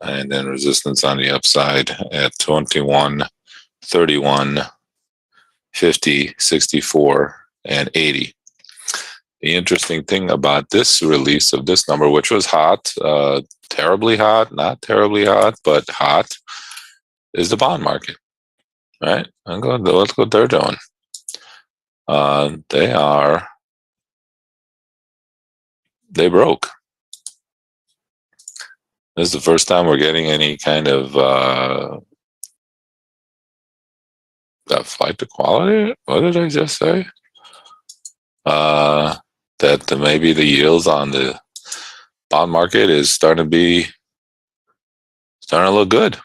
and then resistance on the upside at 21, 31, 50, 64, and 80. The interesting thing about this release of this number, which was hot, terribly hot, not terribly hot, but hot, is the bond market, right? Look what they're doing. They broke. This is the first time we're getting any kind of that flight to quality. What did I just say? That maybe the yields on the bond market is starting to look good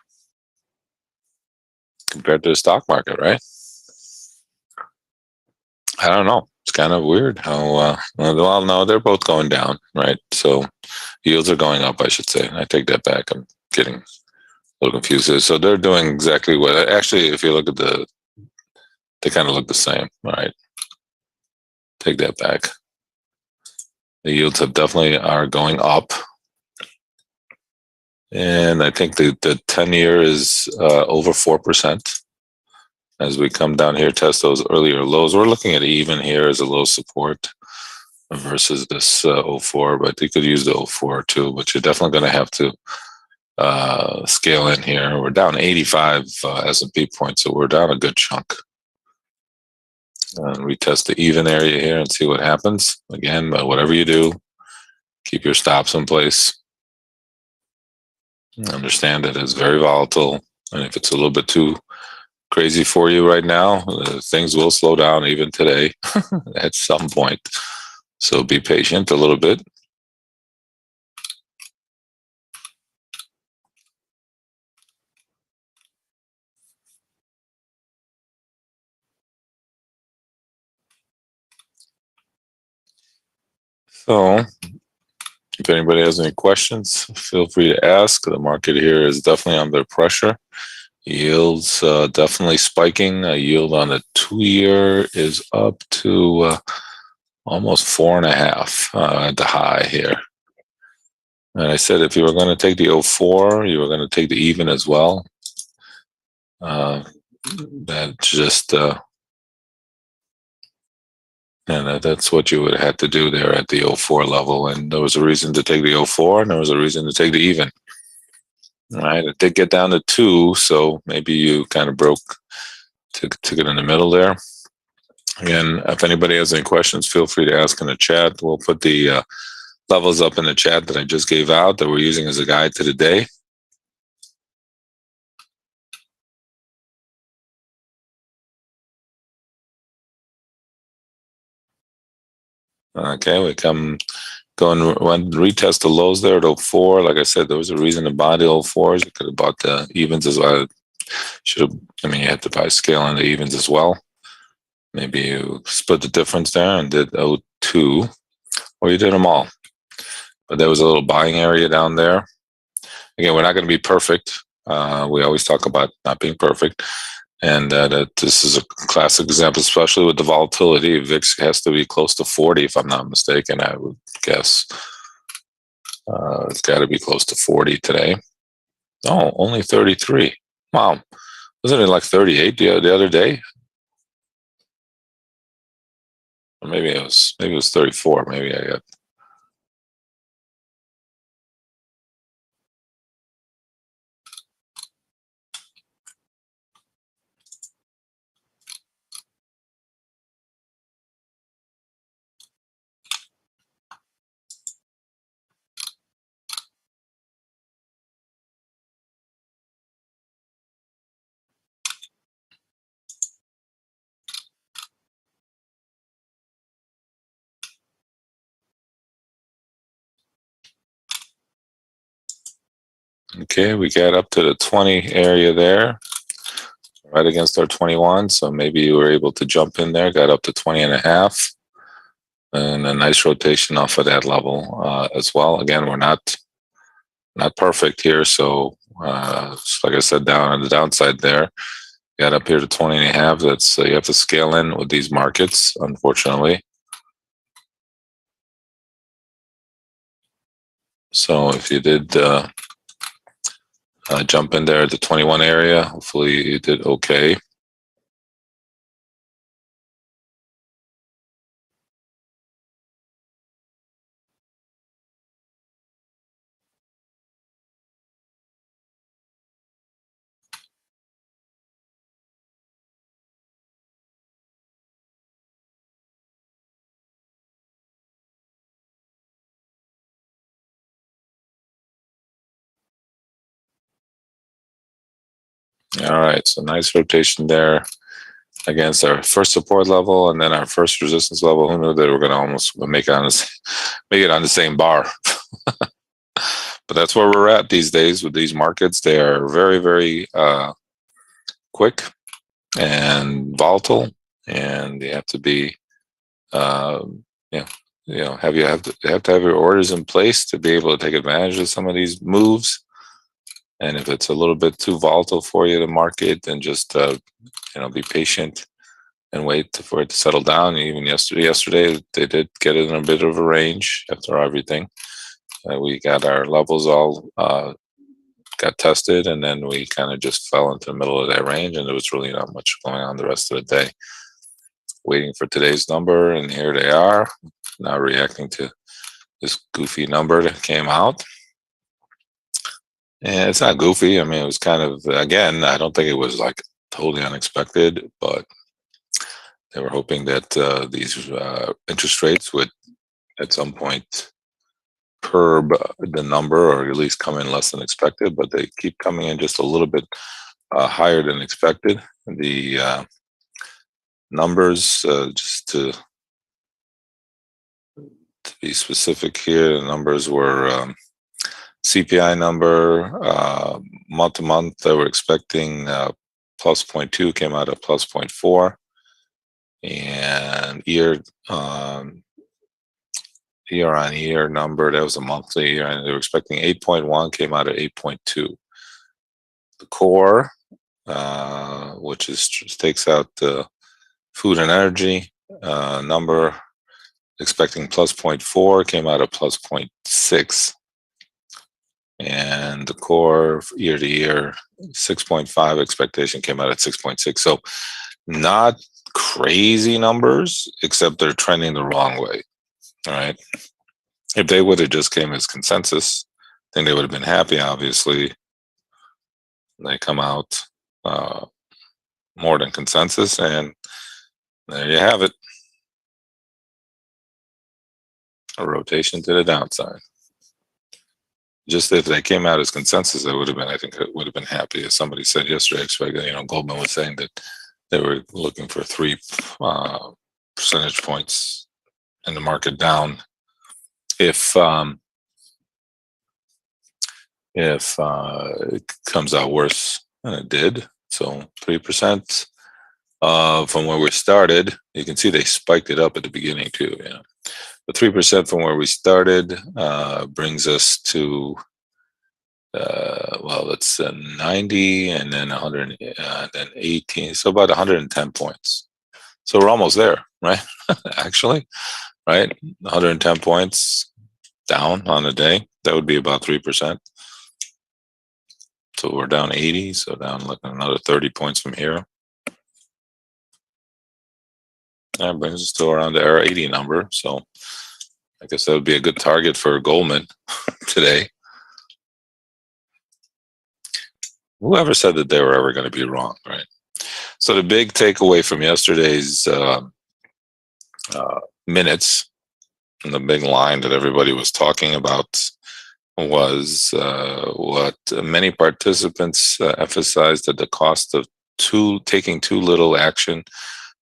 compared to the stock market, right? I don't know. It's kind of weird how, well, no, they're both going down, right? So yields are going up, I should say. I take that back. I'm getting a little confused. So they're doing exactly what, actually, if you look at they kind of look the same, right? Take that back. The yields definitely are going up. And I think the 10-year is over 4%. As we come down here, test those earlier lows. We're looking at even here as a low support versus this 04, but you could use the 04 too, but you're definitely going to have to scale in here. We're down 85 S&P points, so we're down a good chunk. And we test the even area here and see what happens. Again, but whatever you do, keep your stops in place. Understand that it's very volatile, and if it's a little bit too crazy for you right now, things will slow down even today at some point. So be patient a little bit. So if anybody has any questions, feel free to ask. The market here is definitely under pressure. Yields definitely spiking. A yield on the 2-year is up to almost 4.5 at the high here. And I said if you were going to take the 04, you were going to take the even as well. That just and that's what you would have had to do there at the 04 level. And there was a reason to take the 04, and there was a reason to take the even. All right, it did get down to 2, so maybe you kind of took it in the middle there. Again, if anybody has any questions, feel free to ask in the chat. We'll put the levels up in the chat that I just gave out that we're using as a guide to the day. Okay, we go and retest the lows there at 04. Like I said, there was a reason to buy the 04s. You could have bought the evens as well. You had to buy scale on the evens as well. Maybe you split the difference there and did 02, or you did them all. But there was a little buying area down there. Again, we're not going to be perfect. We always talk about not being perfect. And that this is a classic example, especially with the volatility. VIX has to be close to 40, if I'm not mistaken, I would guess. It's got to be close to 40 today. Oh, only 33. Wow. Wasn't it like 38 the other day? Or maybe it was 34. Maybe I got. Okay, we got up to the 20 area there, right against our 21. So maybe you were able to jump in there, got up to 20.5, and a nice rotation off of that level as well. Again, we're not perfect here. So like I said, down on the downside there, got up here to 20.5. That's you have to scale in with these markets, unfortunately. So if you did jump in there at the 21 area. Hopefully it did okay. All right, so nice rotation there against our first support level and then our first resistance level. Who knew that we're going to almost make it on the same bar? But that's where we're at these days with these markets. They are very, very quick and volatile, and you have to be, yeah, have to have your orders in place to be able to take advantage of some of these moves. And if it's a little bit too volatile for you, the market, then just be patient and wait for it to settle down. Even yesterday they did get in a bit of a range after everything. We got our levels all got tested, and then we kind of just fell into the middle of that range, and there was really not much going on the rest of the day. Waiting for today's number, and here they are, now reacting to this goofy number that came out. And it's not goofy. I mean, it was kind of, again, I don't think it was like totally unexpected, but they were hoping that these interest rates would at some point curb the number, or at least come in less than expected, but they keep coming in just a little bit higher than expected. The numbers, just to be specific here, the numbers were CPI number, month to month, they were expecting plus 0.2, came out at plus 0.4, and year on year number, that was a monthly year, and they were expecting 8.1, came out at 8.2. The core, which takes out the food and energy number, expecting plus 0.4, came out at plus 0.6. And the core year to year 6.5 expectation came out at 6.6. So not crazy numbers, except they're trending the wrong way. All right. If they would have just came as consensus, then they would have been happy. Obviously, they come out more than consensus, and there you have it. A rotation to the downside. Just if they came out as consensus, I think it would have been happy. As somebody said yesterday, Goldman was saying that they were looking for 3 percentage points in the market down if it comes out worse than it did. So 3% from where we started. You can see they spiked it up at the beginning too. The 3% from where we started brings us to it's 90, and then 100, and then 18, so about 110 points. So we're almost there, right? Actually, right? 110 points down on the day. That would be about 3%. So we're down 80, so down like another 30 points from here. That brings us to around the 80 number. So I guess that would be a good target for Goldman today. Whoever said that they were ever going to be wrong, right? So the big takeaway from yesterday's minutes, and the big line that everybody was talking about, was what many participants emphasized, that the cost of taking too little action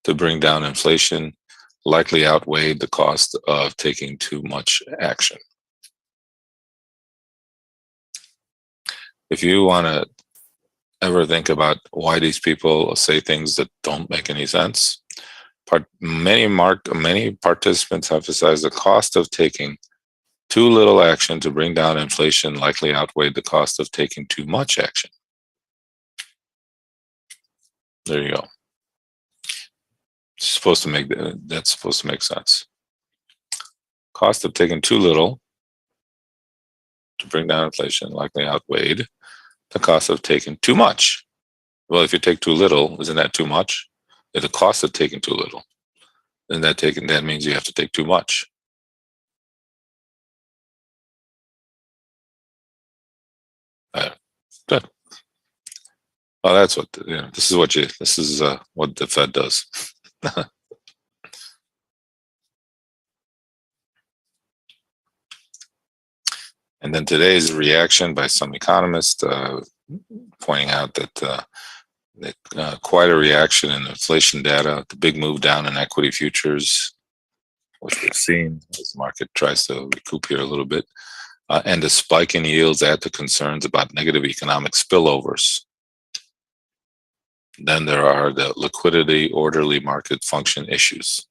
to bring down inflation likely outweighed the cost of taking too much action. If you want to ever think about why these people say things that don't make any sense, many participants emphasize the cost of taking too little action to bring down inflation likely outweighed the cost of taking too much action. There you go. That's supposed to make sense. Cost of taking too little to bring down inflation likely outweighed the cost of taking too much. Well, if you take too little, isn't that too much? If the cost of taking too little, then that means you have to take too much. Good. Well, that's what this is what the Fed does. And then today's reaction by some economists pointing out that quite a reaction in inflation data, the big move down in equity futures, which we've seen as the market tries to recoup here a little bit, and the spike in yields add to concerns about negative economic spillovers. Then there are the liquidity, orderly market function issues.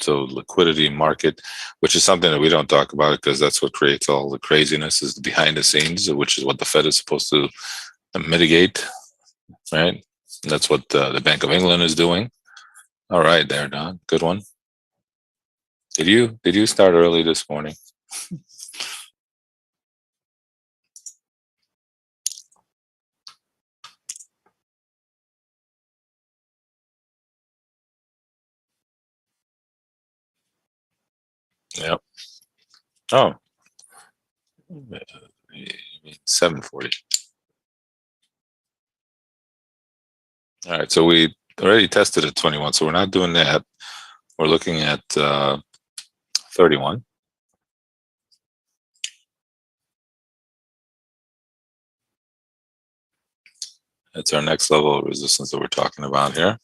So liquidity market, which is something that we don't talk about because that's what creates all the craziness, is the behind the scenes, which is what the Fed is supposed to mitigate, right? That's what the Bank of England is doing. All right, there, Don. Good one. Did you start early this morning? Yep. Oh, 7:40. All right, so we already tested at 21, so we're not doing that. We're looking at 31. That's our next level of resistance that we're talking about here.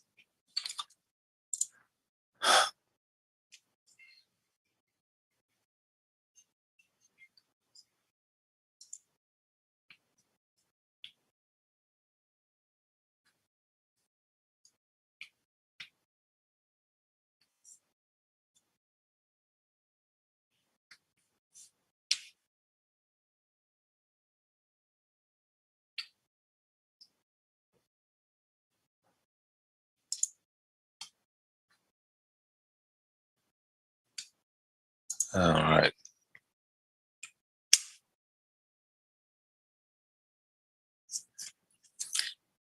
All right.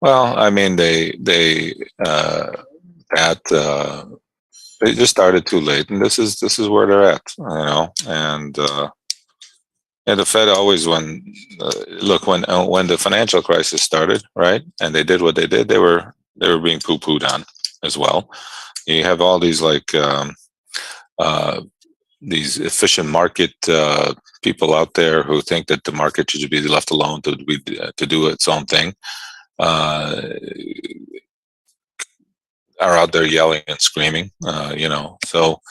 Well, I mean, they just started too late, and this is where they're at, and the Fed always look when the financial crisis started, right, and they did what they did, they were being poo-pooed on as well. You have all these these efficient market people out there who think that the market should be left alone to do its own thing. Are out there yelling and screaming, So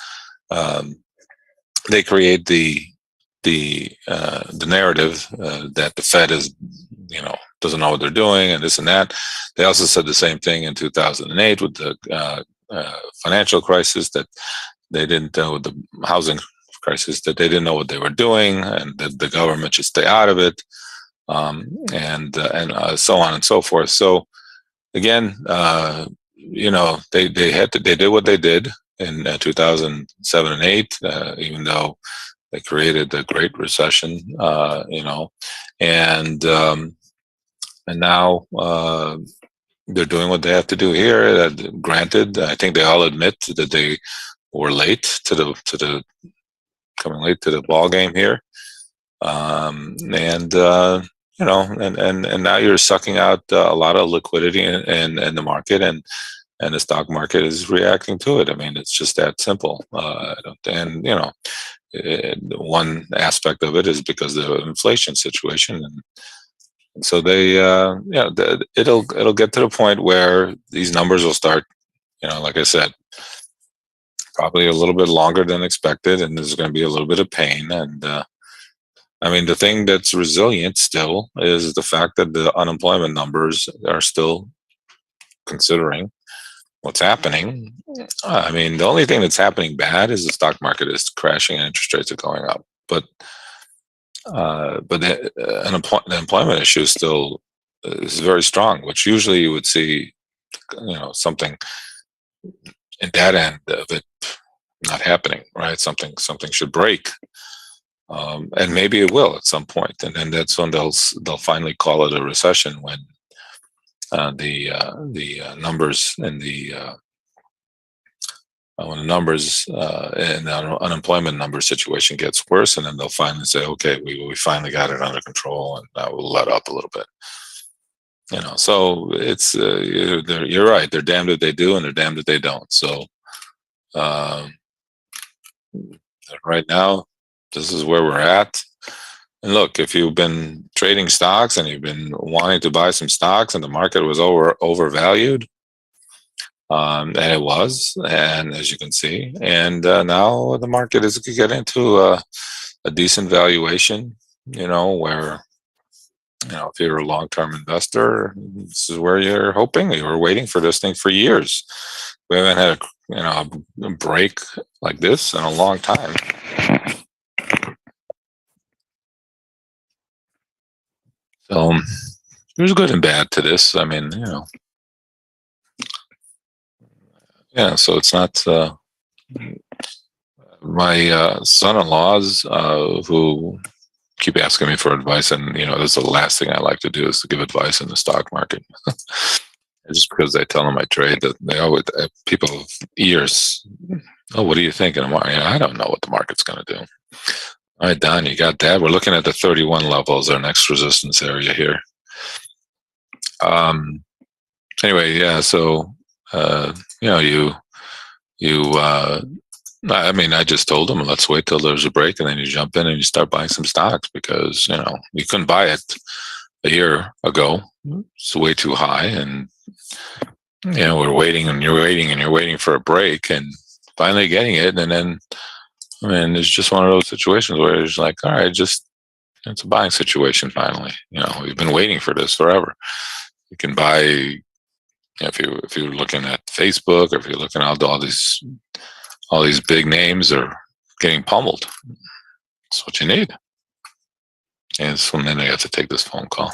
they create the narrative that the Fed is, doesn't know what they're doing and this and that. They also said the same thing in 2008 with the financial crisis, that they didn't know, the housing crisis, that they didn't know what they were doing and that the government should stay out of it, and so on and so forth. So again, they did what they did in 2007 and 8, even though they created the Great Recession, and now they're doing what they have to do here. Granted, I think they all admit that they were late to the coming late to the ball game here, and now you're sucking out a lot of liquidity in the market, and the stock market is reacting to it. I mean, it's just that simple. One aspect of it is because of the inflation situation, and so it'll get to the point where these numbers will start, like I said, probably a little bit longer than expected, and there's going to be a little bit of pain. And I mean, the thing that's resilient still is the fact that the unemployment numbers are still, considering what's happening. I mean, the only thing that's happening bad is the stock market is crashing and interest rates are going up. But the employment issue still is very strong, which usually you would see, something in that end of it not happening, right? Something should break. And maybe it will at some point, and then that's when they'll finally call it a recession when the numbers and the when the numbers and the unemployment number situation gets worse, and then they'll finally say, okay, we finally got it under control, and that will let up a little bit. So it's you're right. They're damned if they do, and they're damned if they don't. So right now, this is where we're at. And look, if you've been trading stocks and you've been wanting to buy some stocks, and the market was overvalued, and it was, and as you can see, and now the market is getting to a decent valuation. Where if you're a long-term investor, this is where you're hoping. You were waiting for this thing for years. We haven't had a break like this in a long time. So there's good and bad to this. I mean, yeah. So it's not my son-in-laws who keep asking me for advice, and that's the last thing I like to do is to give advice in the stock market. Just because I tell them I trade, that they always people of years. Oh, what do you think? And I don't know what the market's going to do. All right, Don, you got that. We're looking at the 31 levels, our next resistance area here. Anyway, yeah. So I just told them, let's wait till there's a break, and then you jump in and you start buying some stocks, because you couldn't buy it a year ago. It's way too high, and we're waiting, and you're waiting, and you're waiting for a break, and finally getting it, and then it's just one of those situations where it's like, all right, it's a buying situation finally. We've been waiting for this forever. You can buy if you're looking at Facebook, or if you're looking at all these big names are getting pummeled. That's what you need. And so then I have to take this phone call.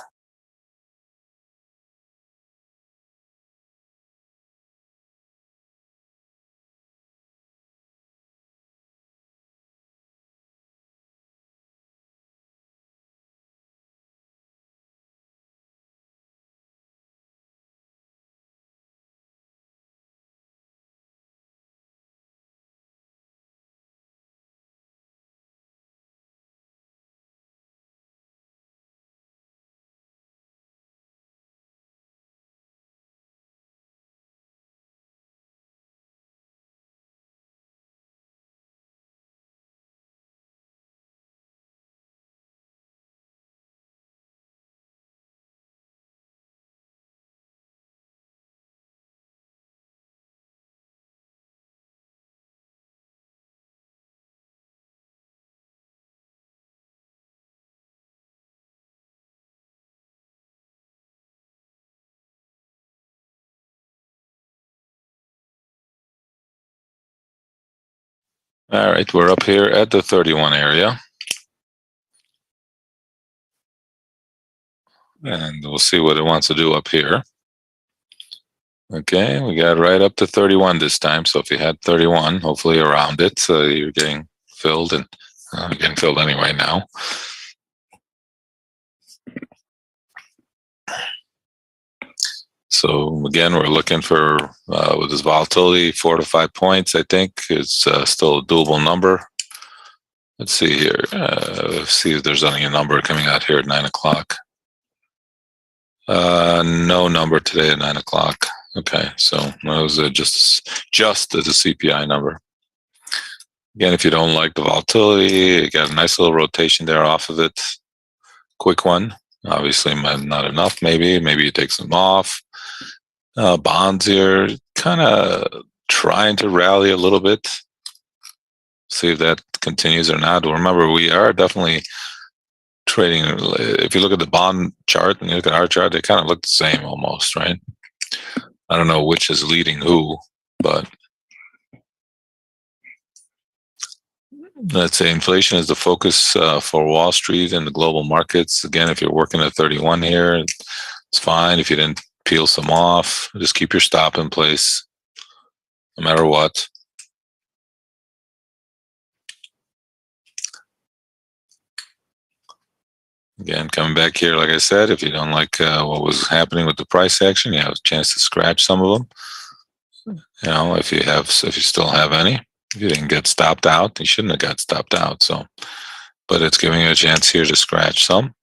All right, we're up here at the 31 area. And we'll see what it wants to do up here. Okay, we got right up to 31 this time. So if you had 31, hopefully around it, so you're getting filled, and getting filled anyway now. So again, we're looking for, with this volatility, 4 to 5 points, I think is still a doable number. Let's see here. See if there's any number coming out here at 9 o'clock. No number today at 9 o'clock. Okay, so that was just the CPI number. Again, if you don't like the volatility, you got a nice little rotation there off of it. Quick one. Obviously, not enough. Maybe you take some off. Bonds here, kind of trying to rally a little bit. See if that continues or not. Remember, we are definitely trading. If you look at the bond chart and you look at our chart, they kind of look the same almost, right? I don't know which is leading who, but let's say inflation is the focus for Wall Street and the global markets. Again, if you're working at 31 here, it's fine. If you didn't peel some off, just keep your stop in place no matter what. Again, coming back here, like I said, if you don't like what was happening with the price action, you have a chance to scratch some of them. You know, if you still have any, if you didn't get stopped out, you shouldn't have got stopped out. So, but it's giving you a chance here to scratch some.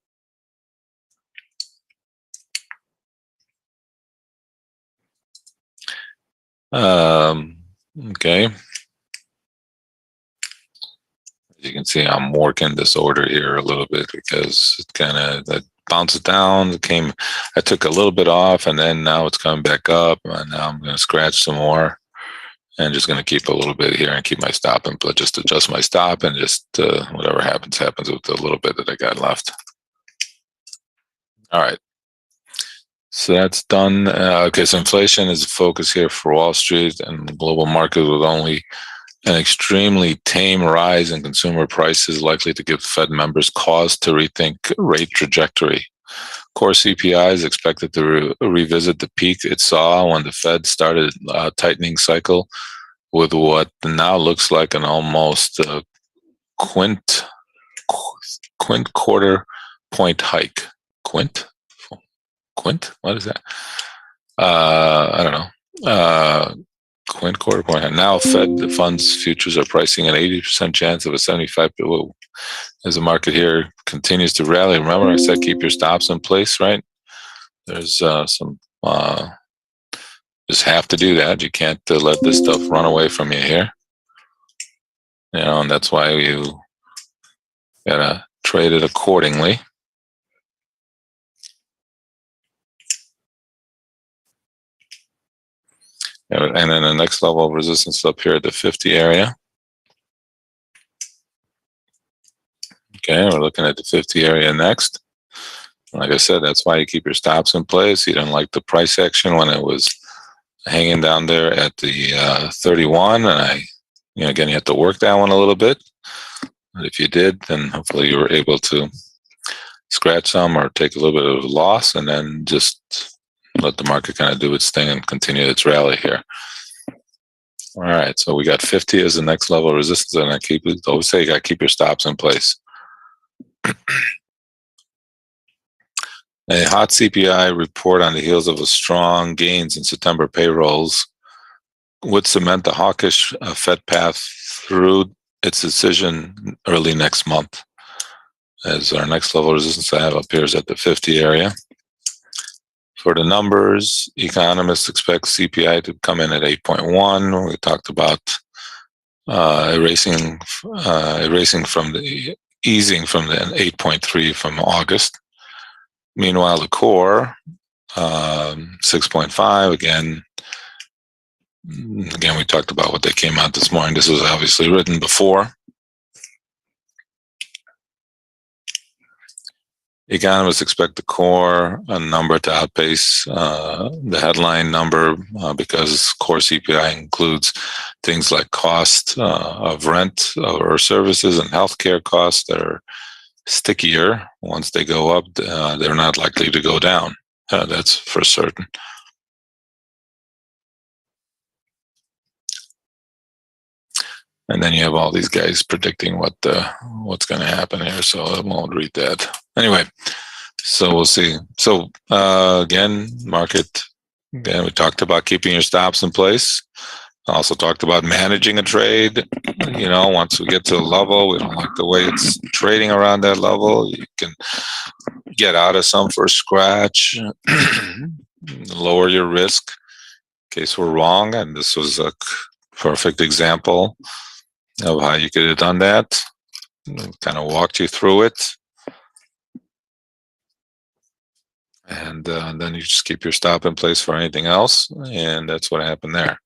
Okay. As you can see, I'm working this order here a little bit because it kind of that bounced down. I took a little bit off, and then now it's coming back up, and now I'm going to scratch some more, and just going to keep a little bit here and keep my stop and just adjust my stop, and just whatever happens with the little bit that I got left. All right. So that's done. Okay, so inflation is the focus here for Wall Street and the global market, with only an extremely tame rise in consumer prices likely to give Fed members cause to rethink rate trajectory. Core CPI is expected to revisit the peak it saw when the Fed started a tightening cycle, with what now looks like an almost quint quarter point hike. Quint? What is that? I don't know. Quint quarter point hike. Now Fed funds futures are pricing an 80% chance of a 75. As the market here continues to rally. Remember, I said keep your stops in place, right? There's some just have to do that. You can't let this stuff run away from you here. You know, and that's why you gotta trade it accordingly. And then the next level of resistance up here at the 50 area. Okay, we're looking at the 50 area next. Like I said, that's why you keep your stops in place. You don't like the price action when it was hanging down there at the 31, and again, you have to work that one a little bit. But if you did, then hopefully you were able to scratch some or take a little bit of a loss, and then just let the market kind of do its thing and continue its rally here. All right, so we got 50 as the next level of resistance, and I always say you got to keep your stops in place. A hot CPI report on the heels of a strong gains in September payrolls would cement the hawkish Fed path through its decision early next month. As our next level of resistance I have up here is at the 50 area. For the numbers, economists expect CPI to come in at 8.1. We talked about erasing from the easing from the 8.3 from August. Meanwhile, the core 6.5 again. Again, we talked about what they came out this morning. This was obviously written before. Economists expect the core number to outpace the headline number because core CPI includes things like cost of rent or services and healthcare costs that are stickier. Once they go up, they're not likely to go down. That's for certain. And then you have all these guys predicting what's going to happen here. So I won't read that. Anyway, so we'll see. So again, market. Again, we talked about keeping your stops in place. Also talked about managing a trade. You know, once we get to a level, we don't like the way it's trading around that level. You can get out of some for a scratch, lower your risk in case we're wrong. And this was a perfect example of how you could have done that. Kind of walked you through it. And then you just keep your stop in place for anything else. And that's what happened there.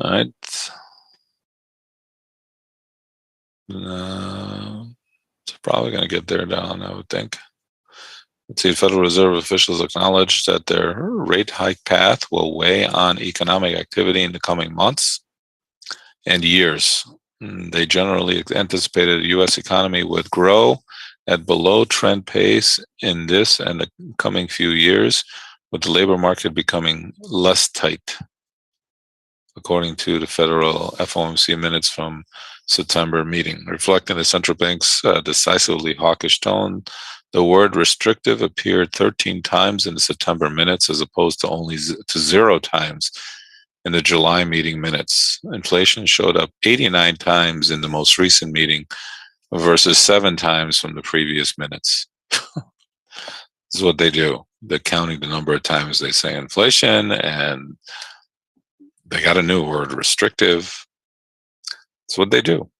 All right. It's probably going to get there down, I would think. Let's see, Federal Reserve officials acknowledged that their rate hike path will weigh on economic activity in the coming months and years. They generally anticipated the U.S. economy would grow at below trend pace in this and the coming few years, with the labor market becoming less tight, according to the federal FOMC minutes from September meeting. Reflecting the central bank's decisively hawkish tone, the word restrictive appeared 13 times in the September minutes as opposed to only to 0 times in the July meeting minutes. Inflation showed up 89 times in the most recent meeting versus 7 times from the previous minutes. This is what they do. They're counting the number of times they say inflation, and they got a new word, restrictive. It's what they do.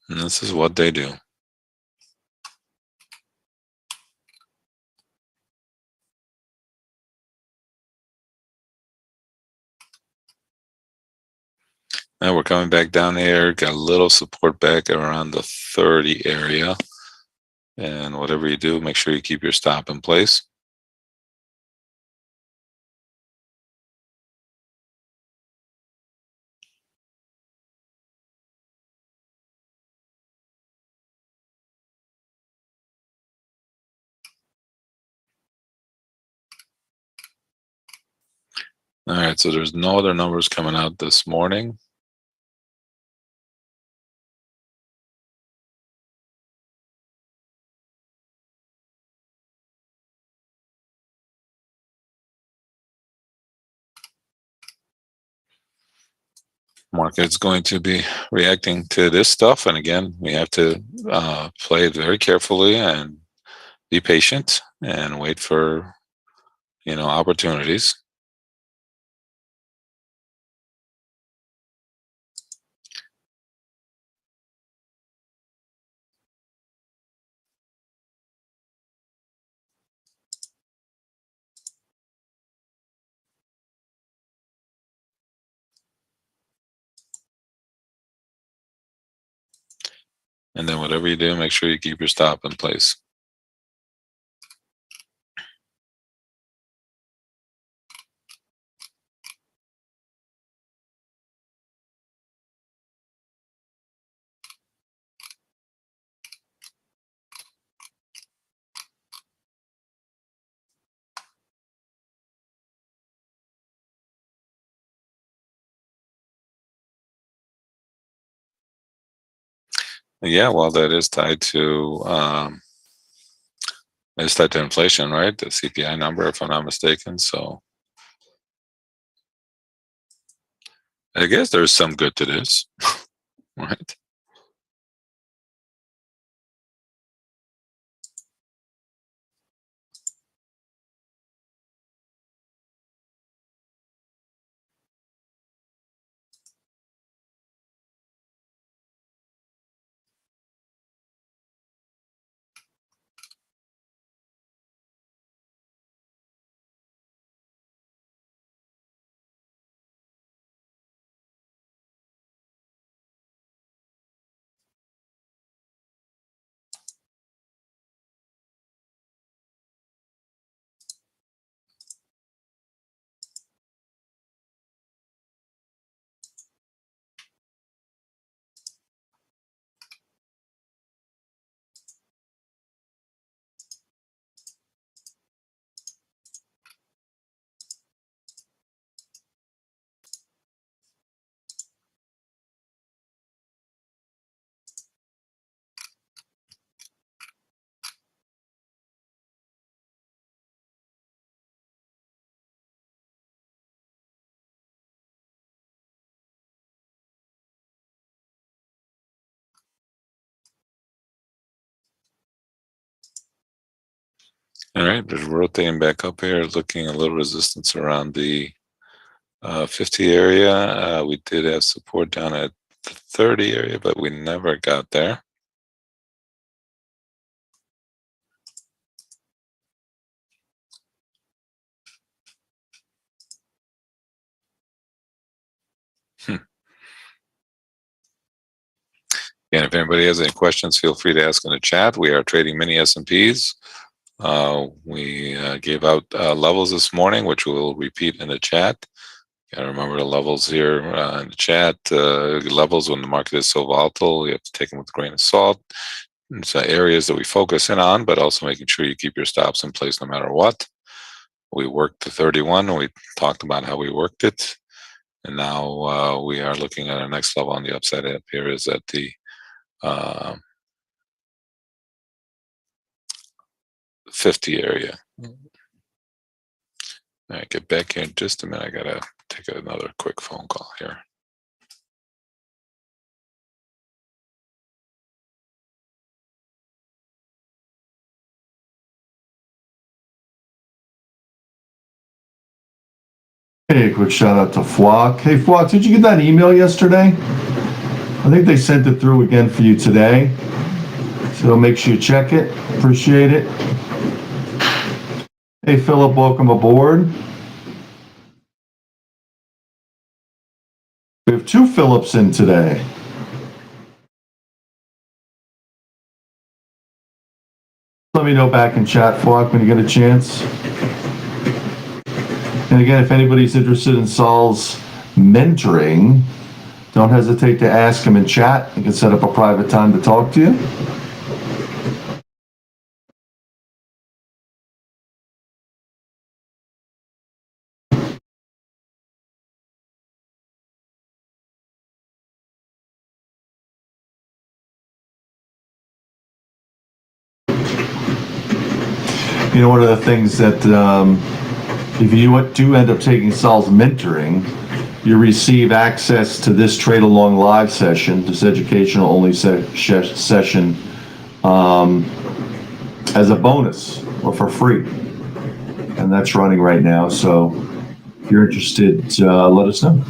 And this is what they do. Now we're coming back down here, got a little support back around the 30 area. And whatever you do, make sure you keep your stop in place. All right, so there's no other numbers coming out this morning. Market's going to be reacting to this stuff, and again, we have to play it very carefully and be patient and wait for opportunities. And then whatever you do, make sure you keep your stop in place. Yeah, well, that is tied to inflation, right? The CPI number, if I'm not mistaken. So I guess there's some good to this, right? All right, just rotating back up here, looking a little resistance around the 50 area. We did have support down at the 30 area, but we never got there. And if anybody has any questions, feel free to ask in the chat. We are trading mini S&Ps. We gave out levels this morning, which we'll repeat in the chat. Gotta remember the levels here in the chat. Levels when the market is so volatile, you have to take them with a grain of salt. It's areas that we focus in on, but also making sure you keep your stops in place no matter what. We worked to 31, and we talked about how we worked it. And now we are looking at our next level on the upside up here is at the 50 area. All right, get back here in just a minute. I gotta take another quick phone call here. Hey, a quick shout out to Flock. Hey, Flock, did you get that email yesterday? I think they sent it through again for you today. So make sure you check it. Appreciate it. Hey, Philip, welcome aboard. We have two Philips in today. Let me know back in chat, Flock, when you get a chance. And again, if anybody's interested in Saul's mentoring, don't hesitate to ask him in chat. He can set up a private time to talk to you. You know, one of the things that if you do end up taking Saul's mentoring, you receive access to this Trade Along live session, this educational only session, as a bonus or for free. And that's running right now. So if you're interested, let us know.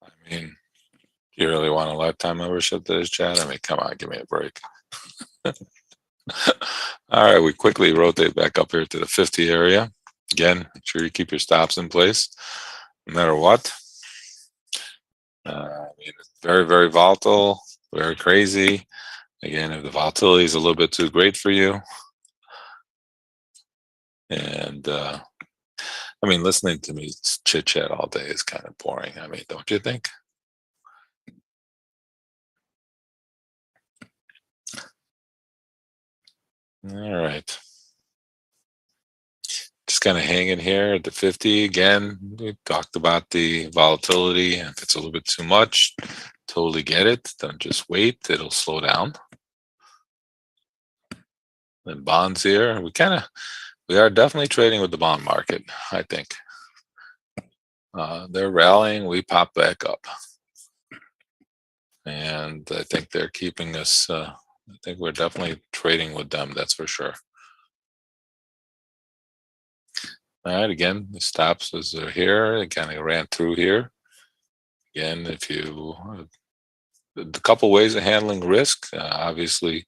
I mean, you really want a lifetime membership to this chat? I mean, come on, give me a break. All right, we quickly rotate back up here to the 50 area. Again, make sure you keep your stops in place, no matter what. I mean, it's very, very volatile, very crazy. Again, if the volatility is a little bit too great for you, and I mean, listening to me chit chat all day is kind of boring. I mean, don't you think? All right. Just kind of hanging here at the 50 again. We talked about the volatility. If it's a little bit too much, totally get it. Don't just wait, it'll slow down. Then bonds here, we are definitely trading with the bond market, I think. They're rallying, we pop back up. And I think they're keeping us, I think we're definitely trading with them, that's for sure. All right, again, the stops are here. It kind of ran through here. Again, if you the couple ways of handling risk. Obviously,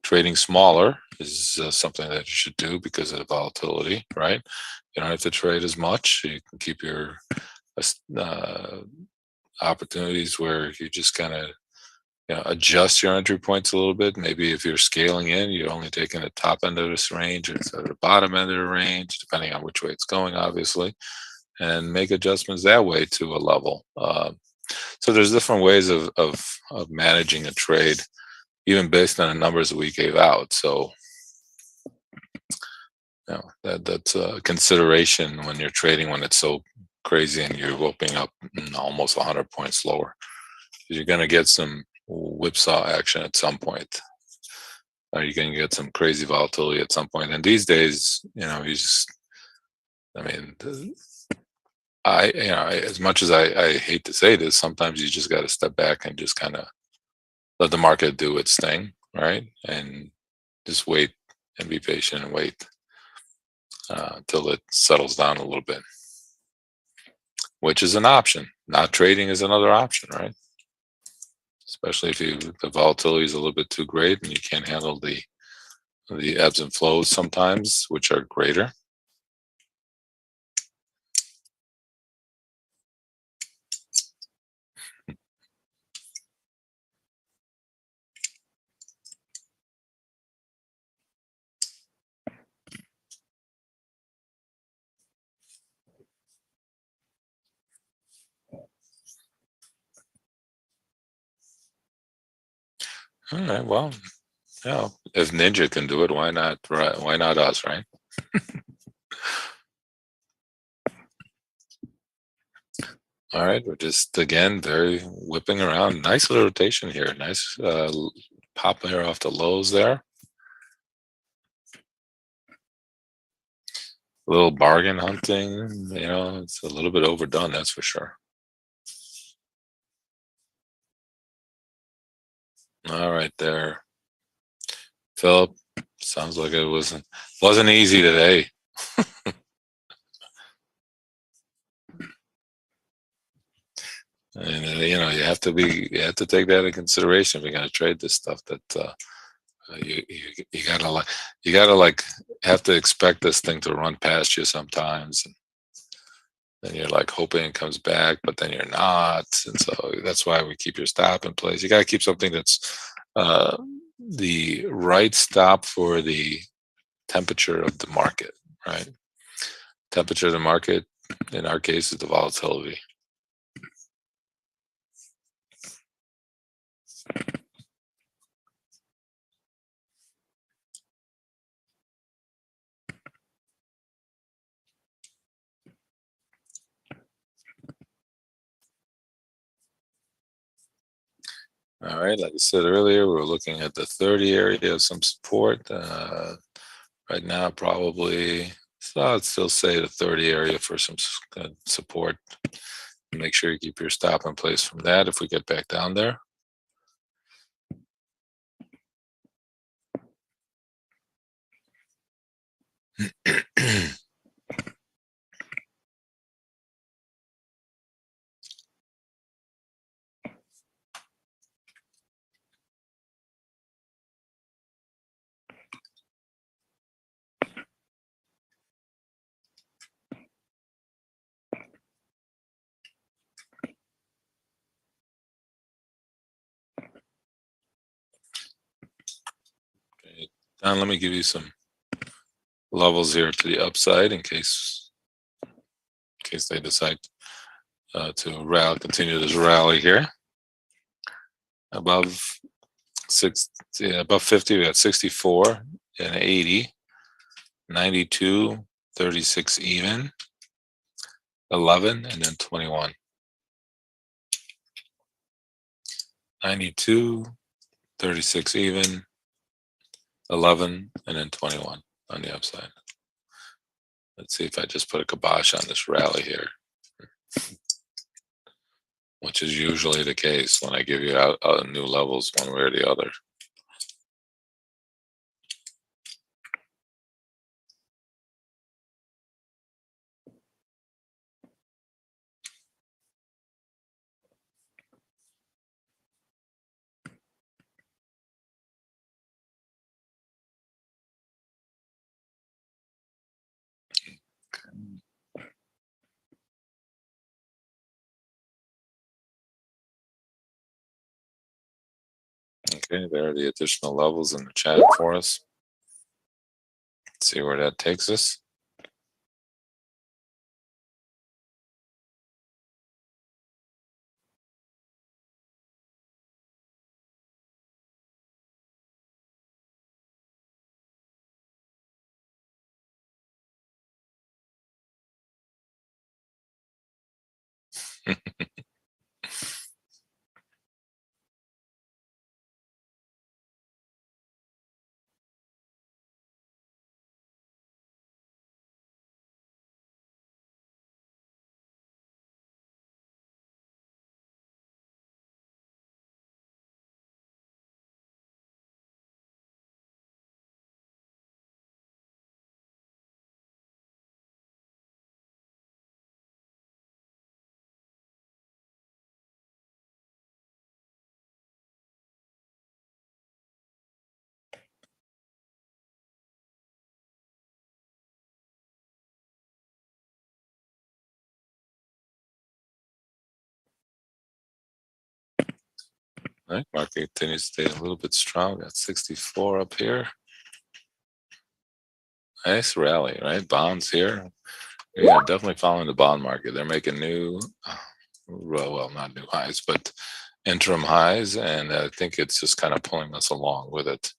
trading smaller is something that you should do because of the volatility, right? You don't have to trade as much. You can keep your uh, opportunities where you just kind of adjust your entry points a little bit. Maybe if you're scaling in, you're only taking the top end of this range instead of the bottom end of the range, depending on which way it's going, obviously, and make adjustments that way to a level. So there's different ways of managing a trade, even based on the numbers that we gave out. So that's a consideration when you're trading when it's so crazy and you're opening up almost 100 points lower. You're going to get some whipsaw action at some point. You're going to get some crazy volatility at some point. And these days, you just, I mean, as much as I hate to say this, sometimes you just got to step back and just kind of let the market do its thing, right? And just wait and be patient and wait until it settles down a little bit, which is an option. Not trading is another option, right? Especially if the volatility is a little bit too great and you can't handle the ebbs and flows sometimes, which are greater. All right, well, if Ninja can do it, why not? Right? Why not us, right? All right, we're just again very whipping around. Nice little rotation here. Nice pop here off the lows there. A little bargain hunting, it's a little bit overdone, that's for sure. All right, there, Philip. Sounds like it wasn't easy today. And you have to take that into consideration if you're going to trade this stuff. That you gotta like have to expect this thing to run past you sometimes, and then you're like hoping it comes back, but then you're not, and so that's why we keep your stop in place. You got to keep something that's the right stop for the temperature of the market, right? Temperature of the market in our case is the volatility. All right, like I said earlier, we're looking at the 30 area of some support. Right now, probably, so I'd still say the 30 area for some support. Make sure you keep your stop in place from that if we get back down there. Okay. Don, let me give you some levels here to the upside in case they decide to continue this rally here. Above above 50, we got 64 and 80, 92, 36 even, 11, and then 21. 92, 36 even, 11, and then 21 on the upside. Let's see if I just put a kibosh on this rally here, which is usually the case when I give you out new levels one way or the other. Okay, there are the additional levels in the chat for us. Let's see where that takes us. Right, market continues to stay a little bit strong at 64 up here. Nice rally, right? Bonds here. Yeah, definitely following the bond market. They're making new, well, not new highs, but interim highs, and I think it's just kind of pulling us along with it.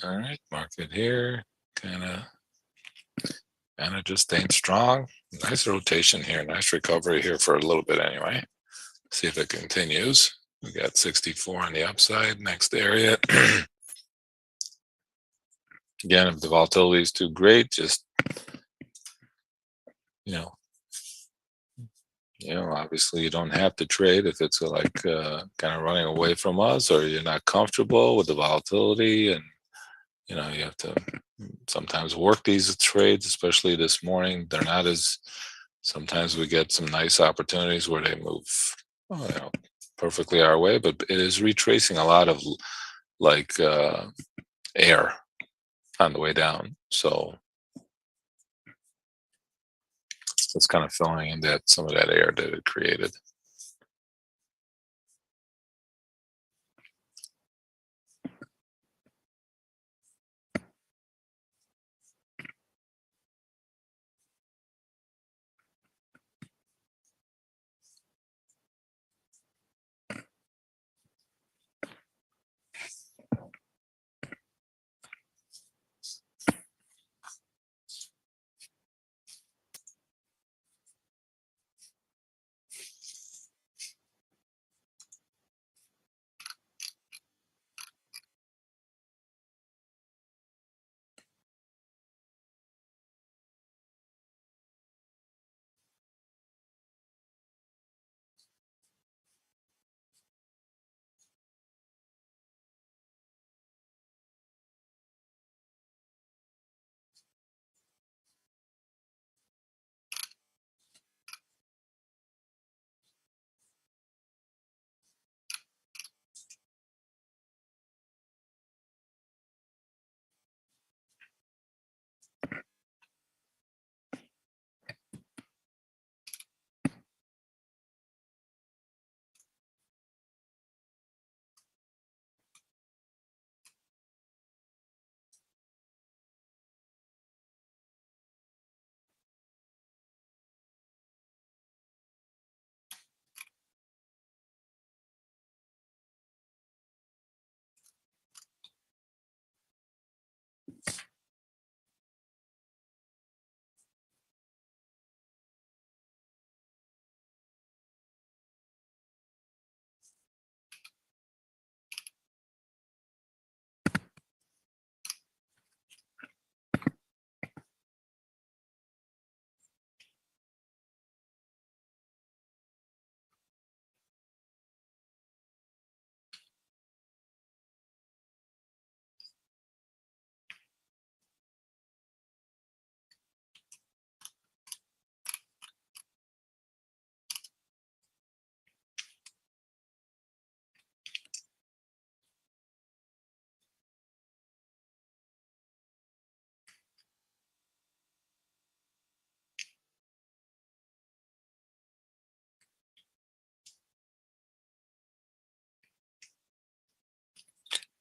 All right, market here, kind of just staying strong. Nice rotation here, nice recovery here for a little bit anyway. See if it continues. We got 64 on the upside, next area. Again, if the volatility is too great, just, you know, obviously you don't have to trade if it's like kind of running away from us, or you're not comfortable with the volatility, and you have to sometimes work these trades, especially this morning. They're not as, sometimes we get some nice opportunities where they move perfectly our way, but it is retracing a lot of like air on the way down. So it's kind of filling in that some of that air that it created.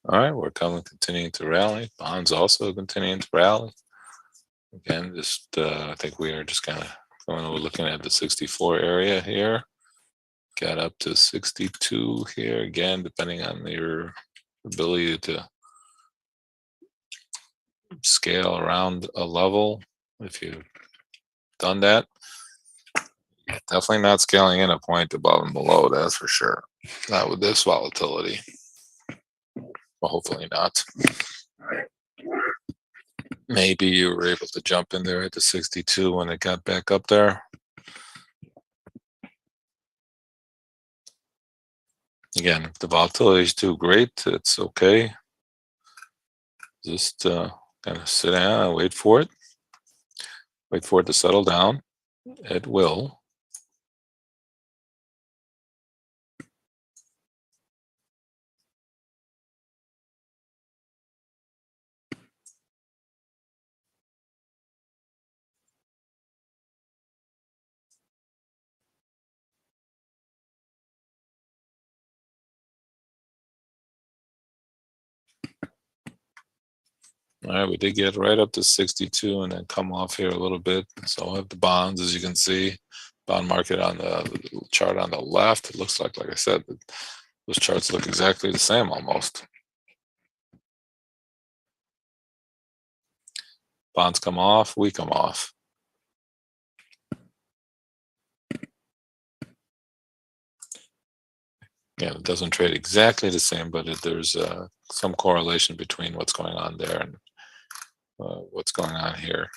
All right, we're continuing to rally. Bonds also continuing to rally. Again, just I think we are just kind of going over looking at the 64 area here. Got up to 62 here again, depending on your ability to scale around a level. If you've done that, definitely not scaling in a point above and below, that's for sure. Not with this volatility. Well, hopefully not. Maybe you were able to jump in there at the 62 when it got back up there. Again, if the volatility is too great, it's okay. Just kind of sit down and wait for it. Wait for it to settle down. It will. All right, we did get right up to 62 and then come off here a little bit. So I have the bonds, as you can see, bond market on the chart on the left. It looks like I said, those charts look exactly the same almost. Bonds come off, we come off. Yeah, it doesn't trade exactly the same, but there's some correlation between what's going on there and what's going on here,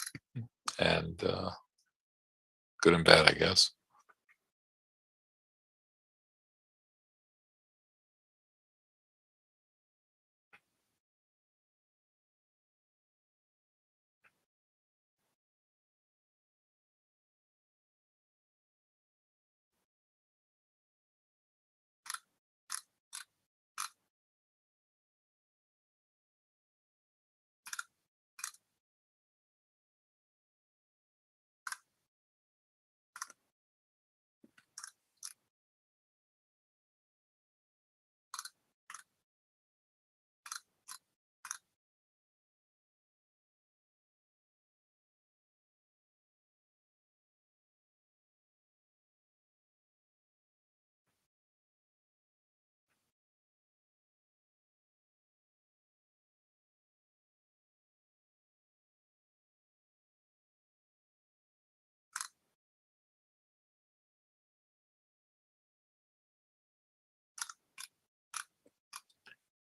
and good and bad, I guess.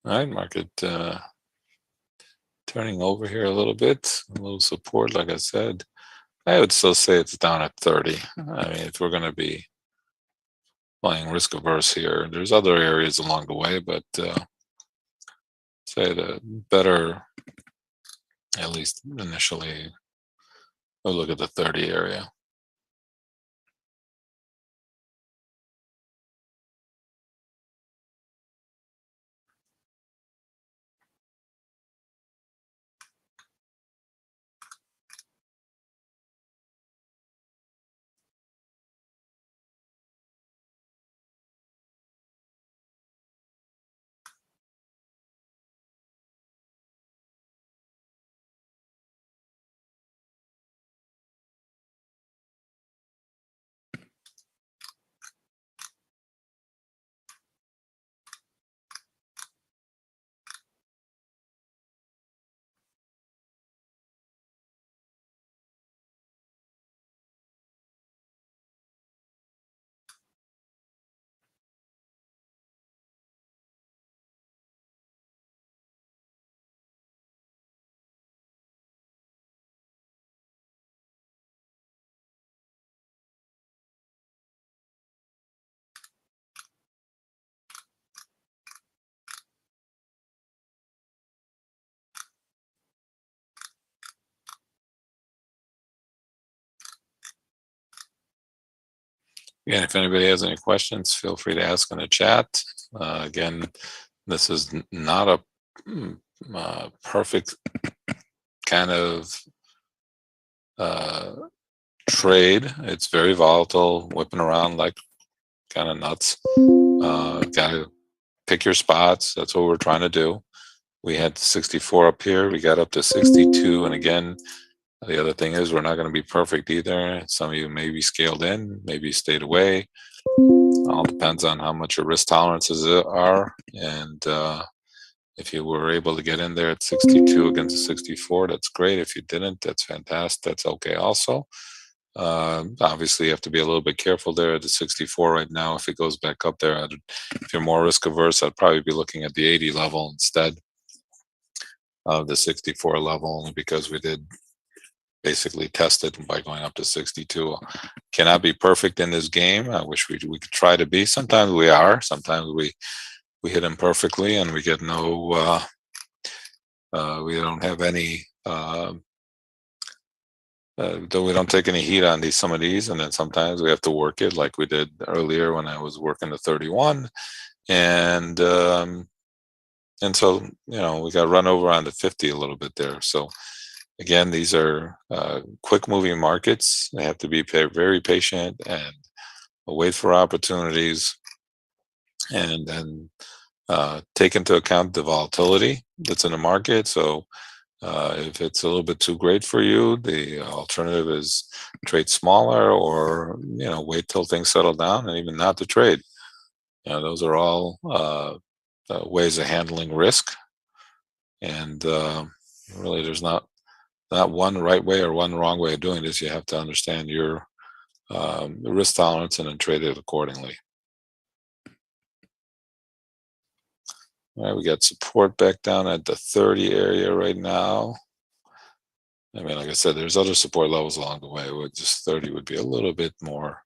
All right, market turning over here a little bit, a little support, like I said. I would still say it's down at 30. I mean, if we're going to be playing risk averse here, there's other areas along the way, but say the better, at least initially, we'll look at the 30 area. Again, if anybody has any questions, feel free to ask in the chat. Again, this is not a perfect kind of trade. It's very volatile, whipping around like kind of nuts. Got to pick your spots. That's what we're trying to do. We had 64 up here. We got up to 62. And again, the other thing is we're not going to be perfect either. Some of you maybe scaled in, maybe stayed away. All depends on how much your risk tolerances are. And if you were able to get in there at 62 against a 64, that's great. If you didn't, that's fantastic. That's okay also. Obviously, you have to be a little bit careful there at the 64 right now. If it goes back up there, if you're more risk averse, I'd probably be looking at the 80 level instead of the 64 level, only because we did basically test it by going up to 62. Cannot be perfect in this game. I wish we could try to be. Sometimes we are. Sometimes we hit them perfectly and we get no. We don't have any. Though we don't take any heat on some of these, and then sometimes we have to work it like we did earlier when I was working the 31, and so we got run over on the 50 a little bit there. So again, these are quick moving markets. They have to be very patient and wait for opportunities, and then take into account the volatility that's in the market. So if it's a little bit too great for you, the alternative is trade smaller, or wait till things settle down and even not to trade. Those are all ways of handling risk, and really, there's not one right way or one wrong way of doing this. You have to understand your risk tolerance and then trade it accordingly. All right, we got support back down at the 30 area right now. I mean, like I said, there's other support levels along the way. With just 30 would be a little bit more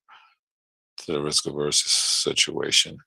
to the risk averse situation.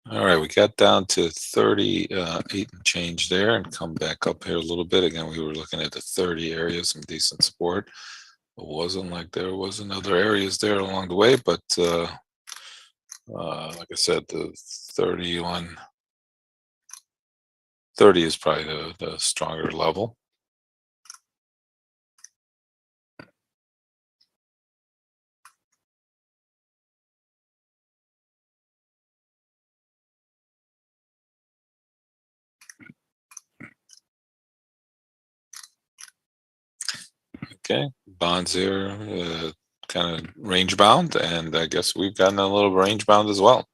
All right, we got down to 38 and change there and come back up here a little bit. Again, we were looking at the 30 area, some decent support. It wasn't like there wasn't other areas there along the way, but like I said, the 31, 30 is probably the stronger level. Okay, bonds here, kind of range bound, and I guess we've gotten a little range bound as well.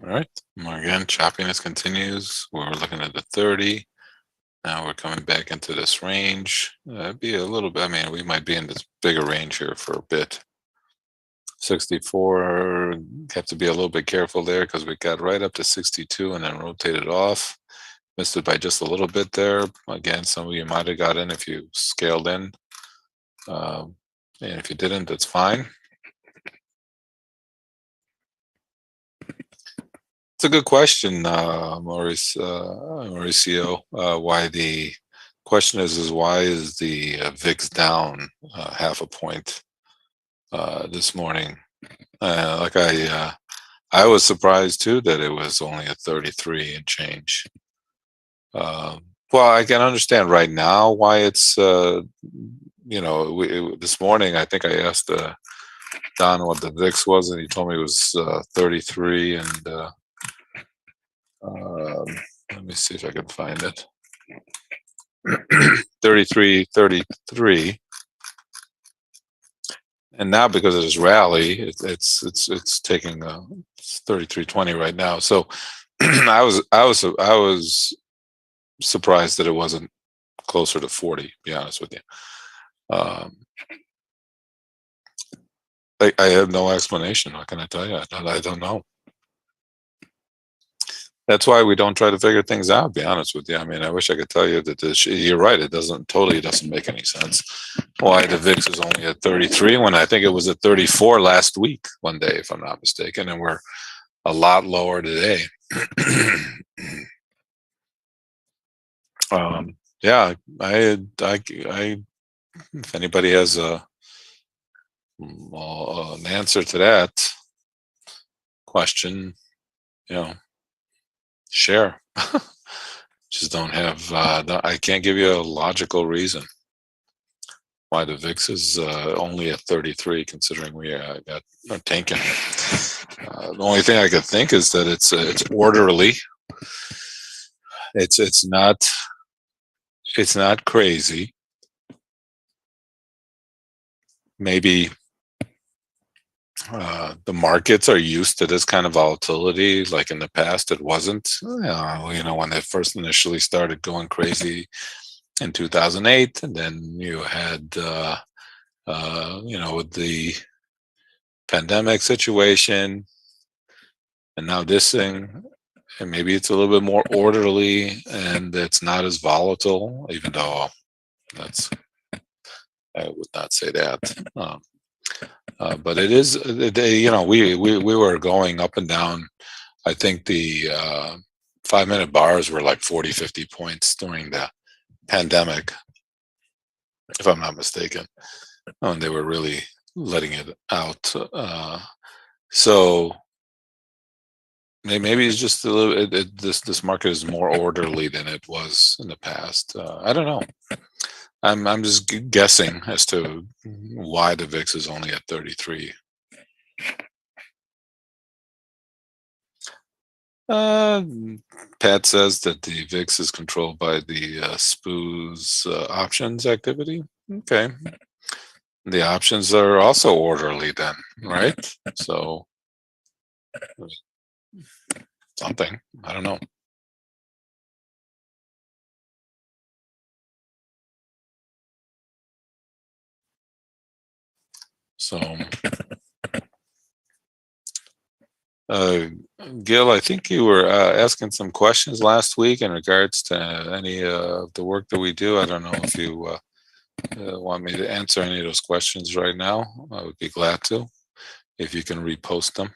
All right, again, choppiness continues. We're looking at the 30. Now we're coming back into this range. It'd be a little bit, I mean, we might be in this bigger range here for a bit. 64, have to be a little bit careful there because we got right up to 62 and then rotated off. Missed it by just a little bit there. Again, some of you might have got in if you scaled in. And if you didn't, that's fine. It's a good question, Mauricio. Why the question is why is the VIX down half a point this morning? I was surprised too that it was only a 33 and change. Well, I can understand right now why it's this morning I think I asked Don what the VIX was, and he told me it was 33 and. Let me see if I can find it. 33. And now because of this rally, it's taking it's 33.20 right now. So I was surprised that it wasn't closer to 40. To be honest with you, I have no explanation. What can I tell you? I don't know. That's why we don't try to figure things out. Be honest with you. I mean, I wish I could tell you that you're right. It doesn't make any sense. Why the VIX is only at 33 when I think it was at 34 last week, one day, if I'm not mistaken, and we're a lot lower today. Yeah, if anybody has an answer to that question, share. Just don't have. I can't give you a logical reason why the VIX is only at 33, considering we got tanking. The only thing I could think is that it's orderly. It's not crazy. Maybe the markets are used to this kind of volatility. Like in the past, it wasn't. When they first initially started going crazy in 2008, and then you had, with the pandemic situation, and now this thing, and maybe it's a little bit more orderly and it's not as volatile, even though That's, I would not say that. But it is, we were going up and down. I think the 5-minute bars were like 40, 50 points during the pandemic, if I'm not mistaken. And they were really letting it out. So maybe it's just a little. This market is more orderly than it was in the past. I don't know. I'm just guessing as to why the VIX is only at 33. Uh, Pat says that the VIX is controlled by the SPOO's options activity. Okay, the options are also orderly then, right? So something, I don't know. So, Gil, I think you were asking some questions last week in regards to any of the work that we do. I don't know if you want me to answer any of those questions right now. I would be glad to, if you can repost them.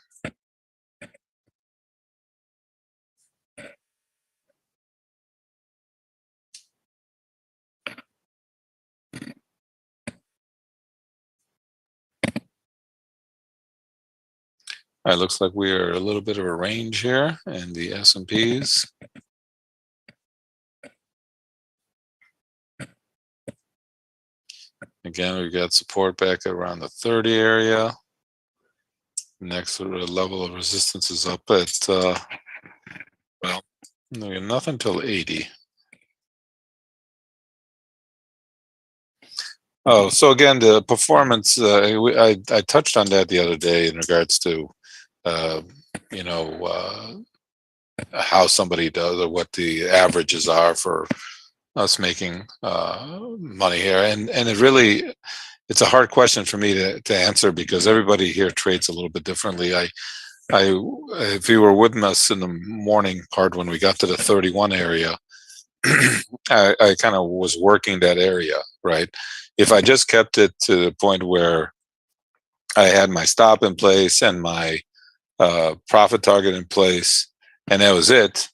All right, looks like we are a little bit of a range here in the S&Ps. Again, we've got support back at around the 30 area. Next level of resistance is up at, well, nothing until 80. Oh, so again, the performance, I touched on that the other day in regards to, you know, how somebody does or what the averages are for us making money here. And it really, it's a hard question for me to answer because everybody here trades a little bit differently. If you were with us in the morning part when we got to the 31 area, I kind of was working that area, right? If I just kept it to the point where I had my stop in place and my profit target in place, and that was it,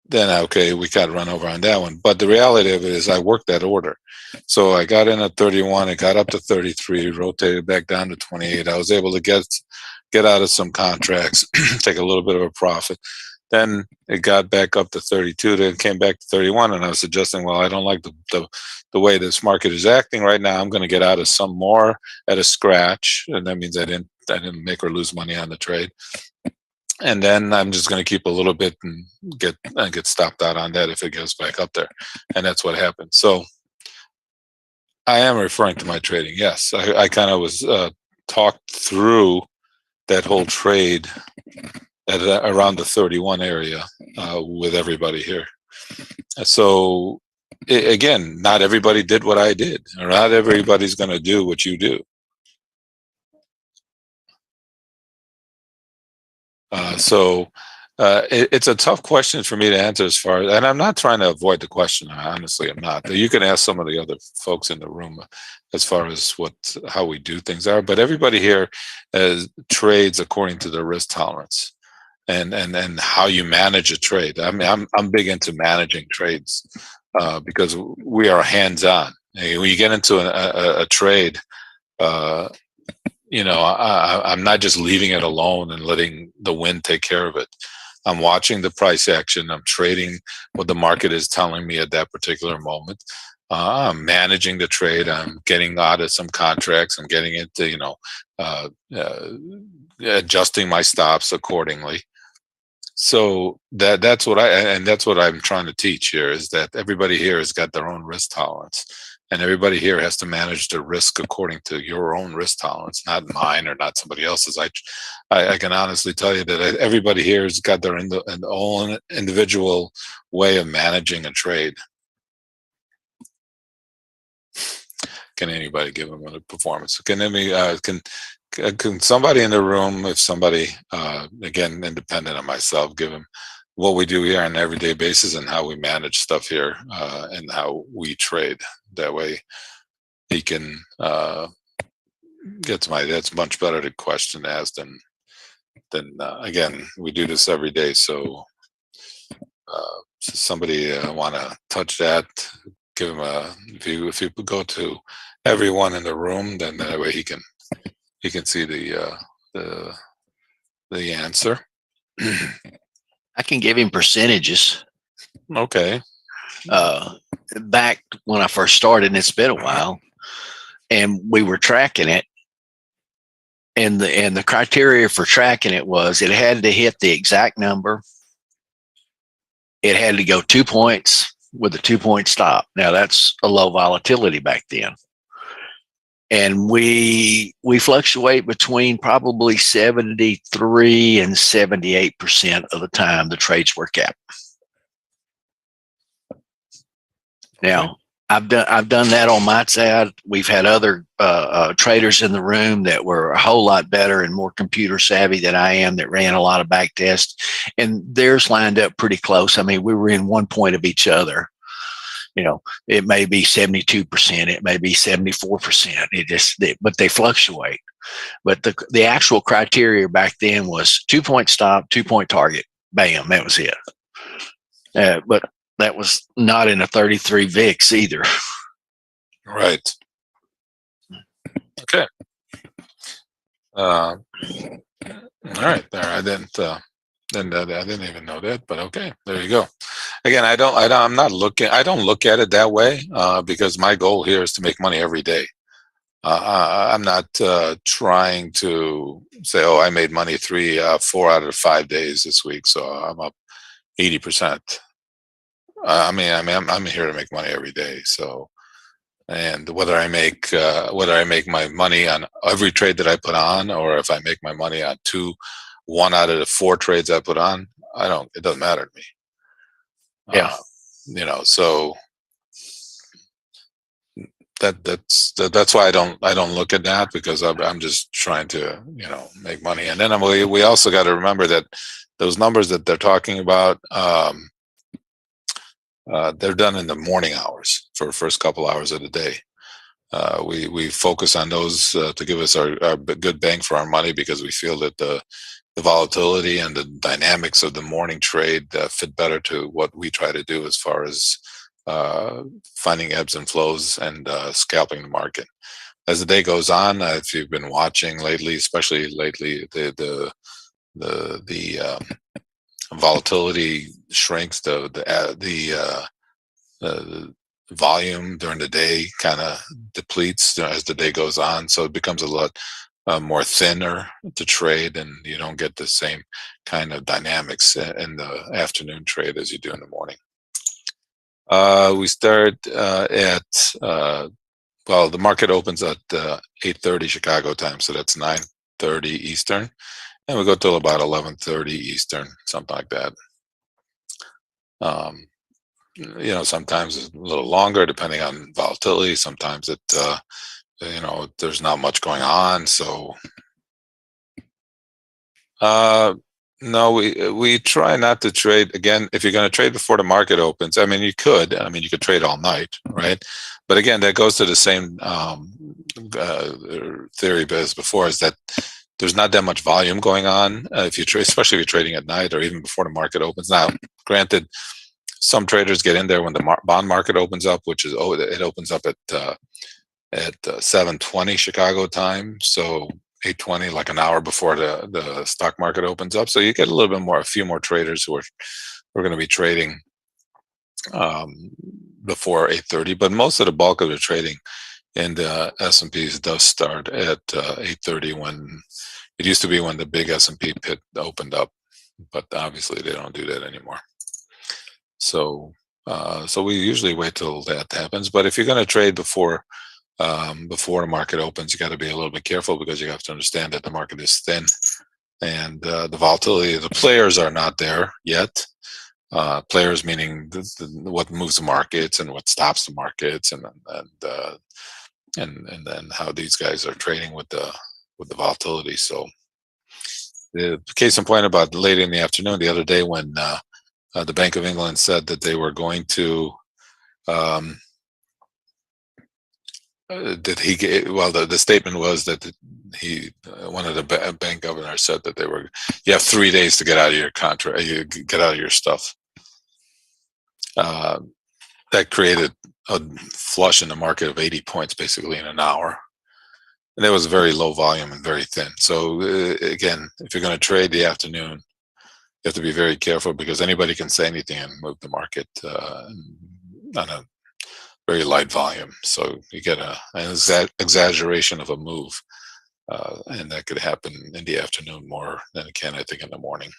then okay, we got to run over on that one. But the reality of it is I worked that order. So I got in at 31, it got up to 33, rotated back down to 28. I was able to get out of some contracts, take a little bit of a profit. Then it got back up to 32, then came back to 31, and I was suggesting, well, I don't like the way this market is acting right now. I'm going to get out of some more at a scratch, and that means I didn't make or lose money on the trade. And then I'm just going to keep a little bit and get stopped out on that if it goes back up there, and that's what happened. So I am referring to my trading. Yes, I kind of was talked through that whole trade at around the 31 area with everybody here. So again, not everybody did what I did, or not everybody's going to do what you do. It's a tough question for me to answer as far as, and I'm not trying to avoid the question. Honestly, I'm not. You can ask some of the other folks in the room as far as how we do things are, but everybody here trades according to their risk tolerance and how you manage a trade. I mean, I'm big into managing trades because we are hands-on. When you get into a trade, I'm not just leaving it alone and letting the wind take care of it. I'm watching the price action. I'm trading what the market is telling me at that particular moment. I'm managing the trade. I'm getting out of some contracts. I'm getting into, adjusting my stops accordingly. So that's what I'm trying to teach here, is that everybody here has got their own risk tolerance. And everybody here has to manage the risk according to your own risk tolerance, not mine or not somebody else's. I can honestly tell you that everybody here has got their own individual way of managing a trade. Can anybody give them a performance? Can somebody in the room, if somebody, again, independent of myself, give them what we do here on an everyday basis and how we manage stuff here and how we trade? That way he can get somebody. That's much better to question ask than again, we do this every day. So somebody want to touch that, give him a, if you go to everyone in the room, then that way he can see the answer. I can give him percentages. Okay. Back when I first started, and it's been a while, and we were tracking it, and the criteria for tracking it was it had to hit the exact number. It had to go 2 points with a 2-point stop. Now that's a low volatility back then. And we fluctuate between probably 73 and 78% of the time the trades work out. Now, I've done that on my side. We've had other traders in the room that were a whole lot better and more computer savvy than I am, that ran a lot of back tests, and theirs lined up pretty close. I mean, we were in 1 point of each other. You know, it may be 72%, it may be 74%. But they fluctuate. But the actual criteria back then was 2-point stop, 2-point target. Bam, that was it. But that was not in a 33 VIX either. Right. Okay. All right. There, I didn't even know that, but okay, there you go. Again, I don't look at it that way, because my goal here is to make money every day. I'm not trying to say, oh, I made money 4 out of 5 days this week, so I'm up 80%. I'm here to make money every day. So, and whether I make my money on every trade that I put on, or if I make my money on 1 out of the 4 trades I put on, it doesn't matter to me. Yeah. So that's why I don't look at that, because I'm just trying to, make money. And then we also got to remember that those numbers that they're talking about, they're done in the morning hours for the first couple hours of the day. We focus on those to give us our good bang for our money, because we feel that the volatility and the dynamics of the morning trade fit better to what we try to do as far as finding ebbs and flows and scalping the market. As the day goes on, if you've been watching lately, especially lately, the volatility shrinks, the volume during the day kind of depletes as the day goes on, so it becomes a lot more thinner to trade, and you don't get the same kind of dynamics in the afternoon trade as you do in the morning. We start at the market opens at 8:30 Chicago time, so that's 9:30 Eastern, and we go till about 11:30 Eastern, something like that. Sometimes it's a little longer depending on volatility. Sometimes there's not much going on. So, no, we try not to trade. Again, if you're going to trade before the market opens, you could trade all night, right? But again, that goes to the same theory as before, is that there's not that much volume going on if you trade, especially if you're trading at night or even before the market opens. Now, granted, some traders get in there when the bond market opens up, which is it opens up at 7:20 Chicago time, so 8:20, like an hour before the stock market opens up. So you get a few more traders who are going to be trading before 8:30. But most of the bulk of the trading in the S&Ps does start at 8:30, when it used to be when the big S&P pit opened up, but obviously they don't do that anymore. So we usually wait till that happens. But if you're going to trade before the market opens, you got to be a little bit careful, because you have to understand that the market is thin, and the volatility of the players are not there yet. Players meaning what moves the markets and what stops the markets, and then how these guys are trading with the volatility. So the case in point about late in the afternoon the other day, when the Bank of England said that they were going to did he get, well, the statement was that he, one of the bank governors said that you have 3 days to get out of your contract, you get out of your stuff. That created a flush in the market of 80 points basically in an hour. And that was very low volume and very thin. So again, if you're going to trade the afternoon, you have to be very careful because anybody can say anything and move the market on a very light volume. So you get an exaggeration of a move, and that could happen in the afternoon more than it can, I think, in the morning.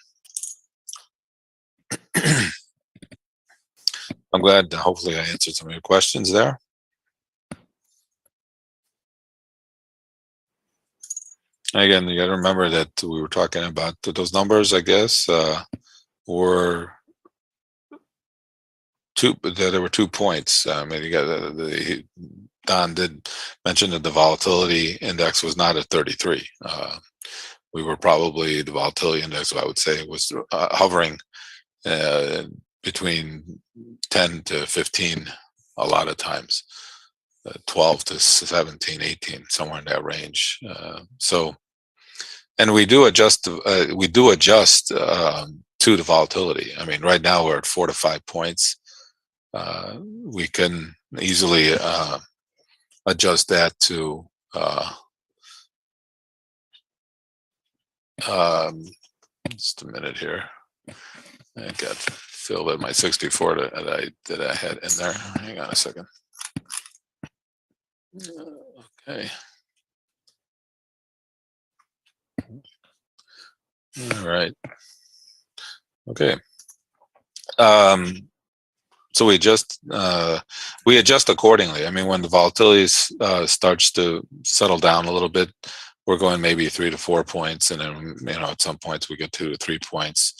I'm glad, hopefully I answered some of your questions there. Again, you got to remember that we were talking about those numbers, I guess, were there were 2 points. I mean, you got Don did mention that the volatility index was not at 33. We were probably, the volatility index, I would say, was hovering between 10 to 15 a lot of times, 12 to 17, 18, somewhere in that range. And we do adjust to the volatility. I mean, right now we're at 4 to 5 points. We can easily adjust that to just a minute here. I got filled at my 64 that I had in there. Hang on a second. Okay. All right. Okay. So we adjust accordingly. I mean, when the volatility starts to settle down a little bit, we're going maybe 3 to 4 points, and then at some points we get 2 to 3 points.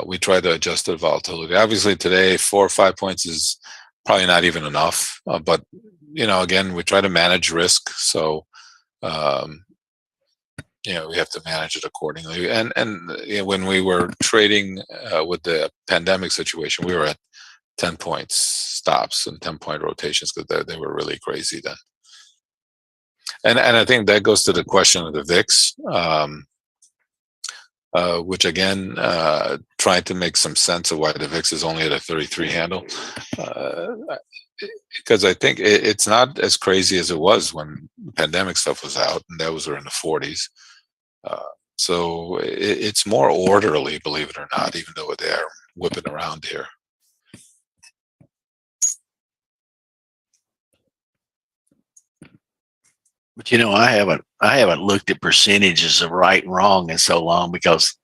We try to adjust the volatility. Obviously, today 4 or 5 points is probably not even enough. But again, we try to manage risk, so we have to manage it accordingly. And when we were trading with the pandemic situation, we were at 10 points stops and 10-point rotations because they were really crazy then. And I think that goes to the question of the VIX, which again, trying to make some sense of why the VIX is only at a 33 handle. Because I think it's not as crazy as it was when the pandemic stuff was out, and that was in the 40s. So it's more orderly, believe it or not, even though they're whipping around here. But I haven't looked at percentages of right and wrong in so long, because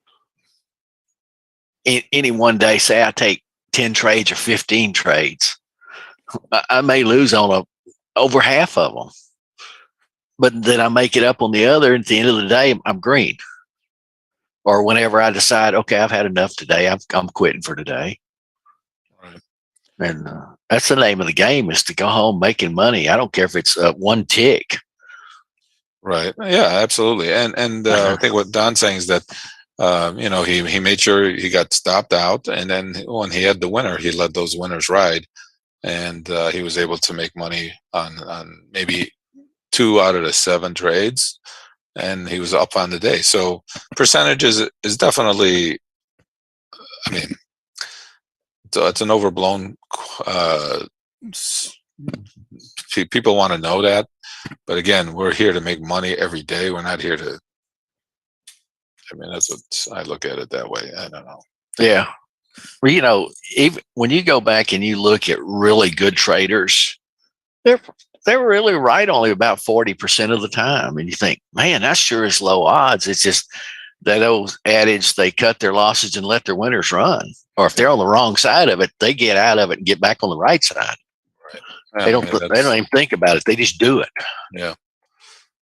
any one day, say I take 10 trades or 15 trades, I may lose on over half of them, but then I make it up on the other, and at the end of the day, I'm green. Or whenever I decide, okay, I've had enough today, I'm quitting for today. Right. And that's the name of the game, is to go home making money. I don't care if it's one tick. Right. Yeah, absolutely. And I think what Don's saying is that he made sure he got stopped out, and then when he had the winner, he let those winners ride, and he was able to make money on maybe 2 out of the 7 trades, and he was up on the day. So percentages is definitely, I mean, it's an overblown. People want to know that. But again, we're here to make money every day. We're not here to, I mean, that's what I look at it that way. I don't know. Yeah. Well, even when you go back and you look at really good traders, they're really right only about 40% of the time. And you think, man, that sure is low odds. It's just that old adage, they cut their losses and let their winners run. Or if they're on the wrong side of it, they get out of it and get back on the right side. Right. They don't even think about it. They just do it. Yeah.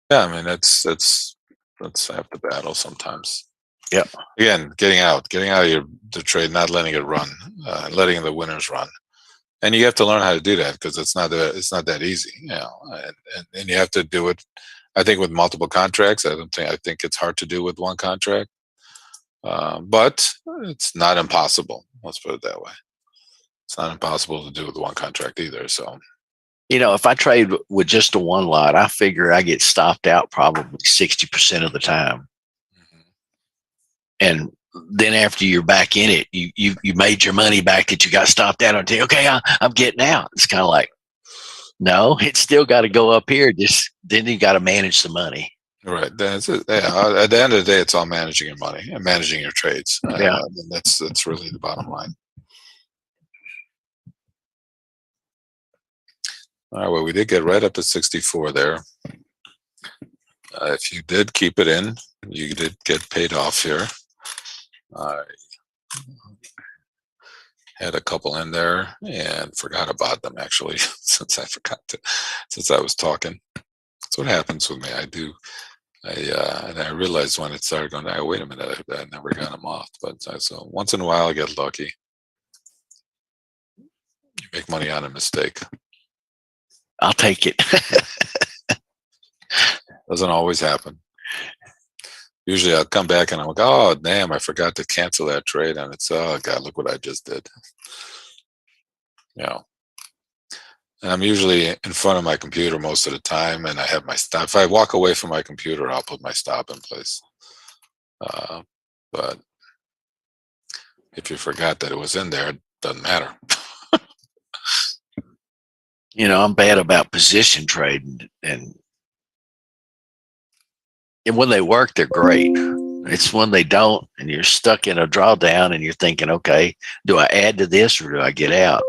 Yeah. I mean, that's half the battle sometimes. Yeah. Again, getting out of the trade, not letting it run, letting the winners run. And you have to learn how to do that, because it's not that easy, and you have to do it, I think, with multiple contracts. I think it's hard to do with one contract, but it's not impossible. Let's put it that way. It's not impossible to do with one contract either. So, If I trade with just a one lot, I figure I get stopped out probably 60% of the time. And then after you're back in it, you made your money back that you got stopped out until, okay, I'm getting out. It's kind of like, no, it's still got to go up here. Just then you got to manage the money. Right. That's it. Yeah. At the end of the day, it's all managing your money and managing your trades. Yeah. And that's really the bottom line. All right. Well, we did get right up to 64 there. If you did keep it in, you did get paid off here. I had a couple in there and forgot about them actually, since I was talking. That's what happens with me. And I realized when it started going, oh, wait a minute, I never got them off. But so once in a while I get lucky. You make money on a mistake. I'll take it. Doesn't always happen. Usually I'll come back and I'm like, oh, damn, I forgot to cancel that trade. And it's, oh, God, look what I just did. And I'm usually in front of my computer most of the time, and I have my stop. If I walk away from my computer, I'll put my stop in place. But if you forgot that it was in there, it doesn't matter. I'm bad about position trading, and when they work, they're great. It's when they don't, and you're stuck in a drawdown, and you're thinking, okay, do I add to this or do I get out?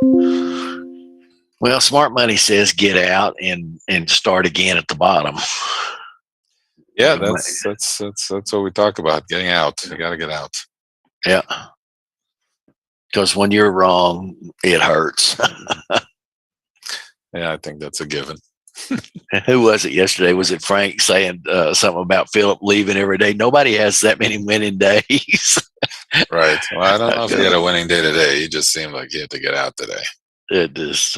Well, smart money says get out and start again at the bottom. Yeah, that's what we talk about. Getting out. You got to get out. Yeah, because when you're wrong, it hurts. Yeah, I think that's a given. Who was it yesterday? Was it Frank saying something about Philip leaving every day? Nobody has that many winning days. Right. Well, I don't know if he had a winning day today. He just seemed like he had to get out today. It just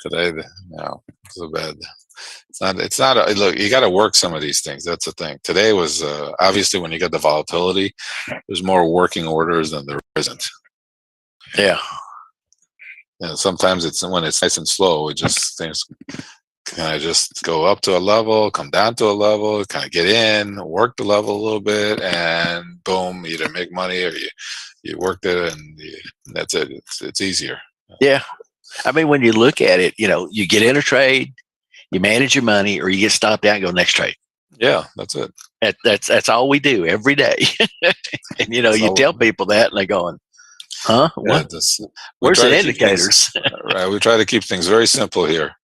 Today, no, it's a bad. It's not. Look, you got to work some of these things. That's the thing. Today was obviously when you got the volatility, there's more working orders than there isn't. Yeah. Sometimes it's when it's nice and slow. It just things kind of just go up to a level, come down to a level, kind of get in, work the level a little bit, and boom, either make money or you worked it, and that's it. It's easier. Yeah. I mean, when you look at it, you get in a trade, you manage your money, or you get stopped out and go next trade. Yeah, that's it. That's all we do every day. And you tell people that, and they're going, "Huh? What? Yeah, Where's the indicators?" Right. We try to keep things very simple here.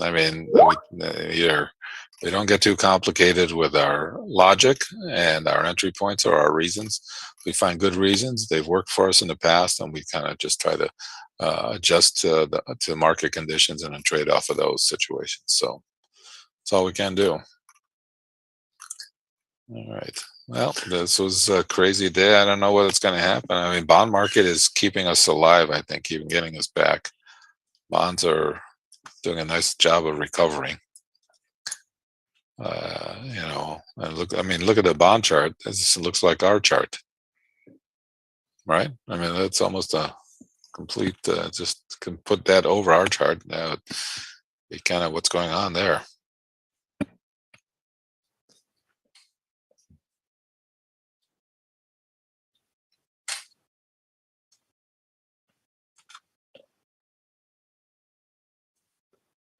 I mean, we don't get too complicated with our logic and our entry points or our reasons. We find good reasons. They've worked for us in the past, and we kind of just try to adjust to market conditions and then trade off of those situations. So that's all we can do. All right. Well, this was a crazy day. I don't know what's going to happen. I mean, bond market is keeping us alive, I think, even getting us back. Bonds are doing a nice job of recovering. And look at the bond chart. This looks like our chart, right? I mean, that's almost a complete, just can put that over our chart. Now, be kind of what's going on there.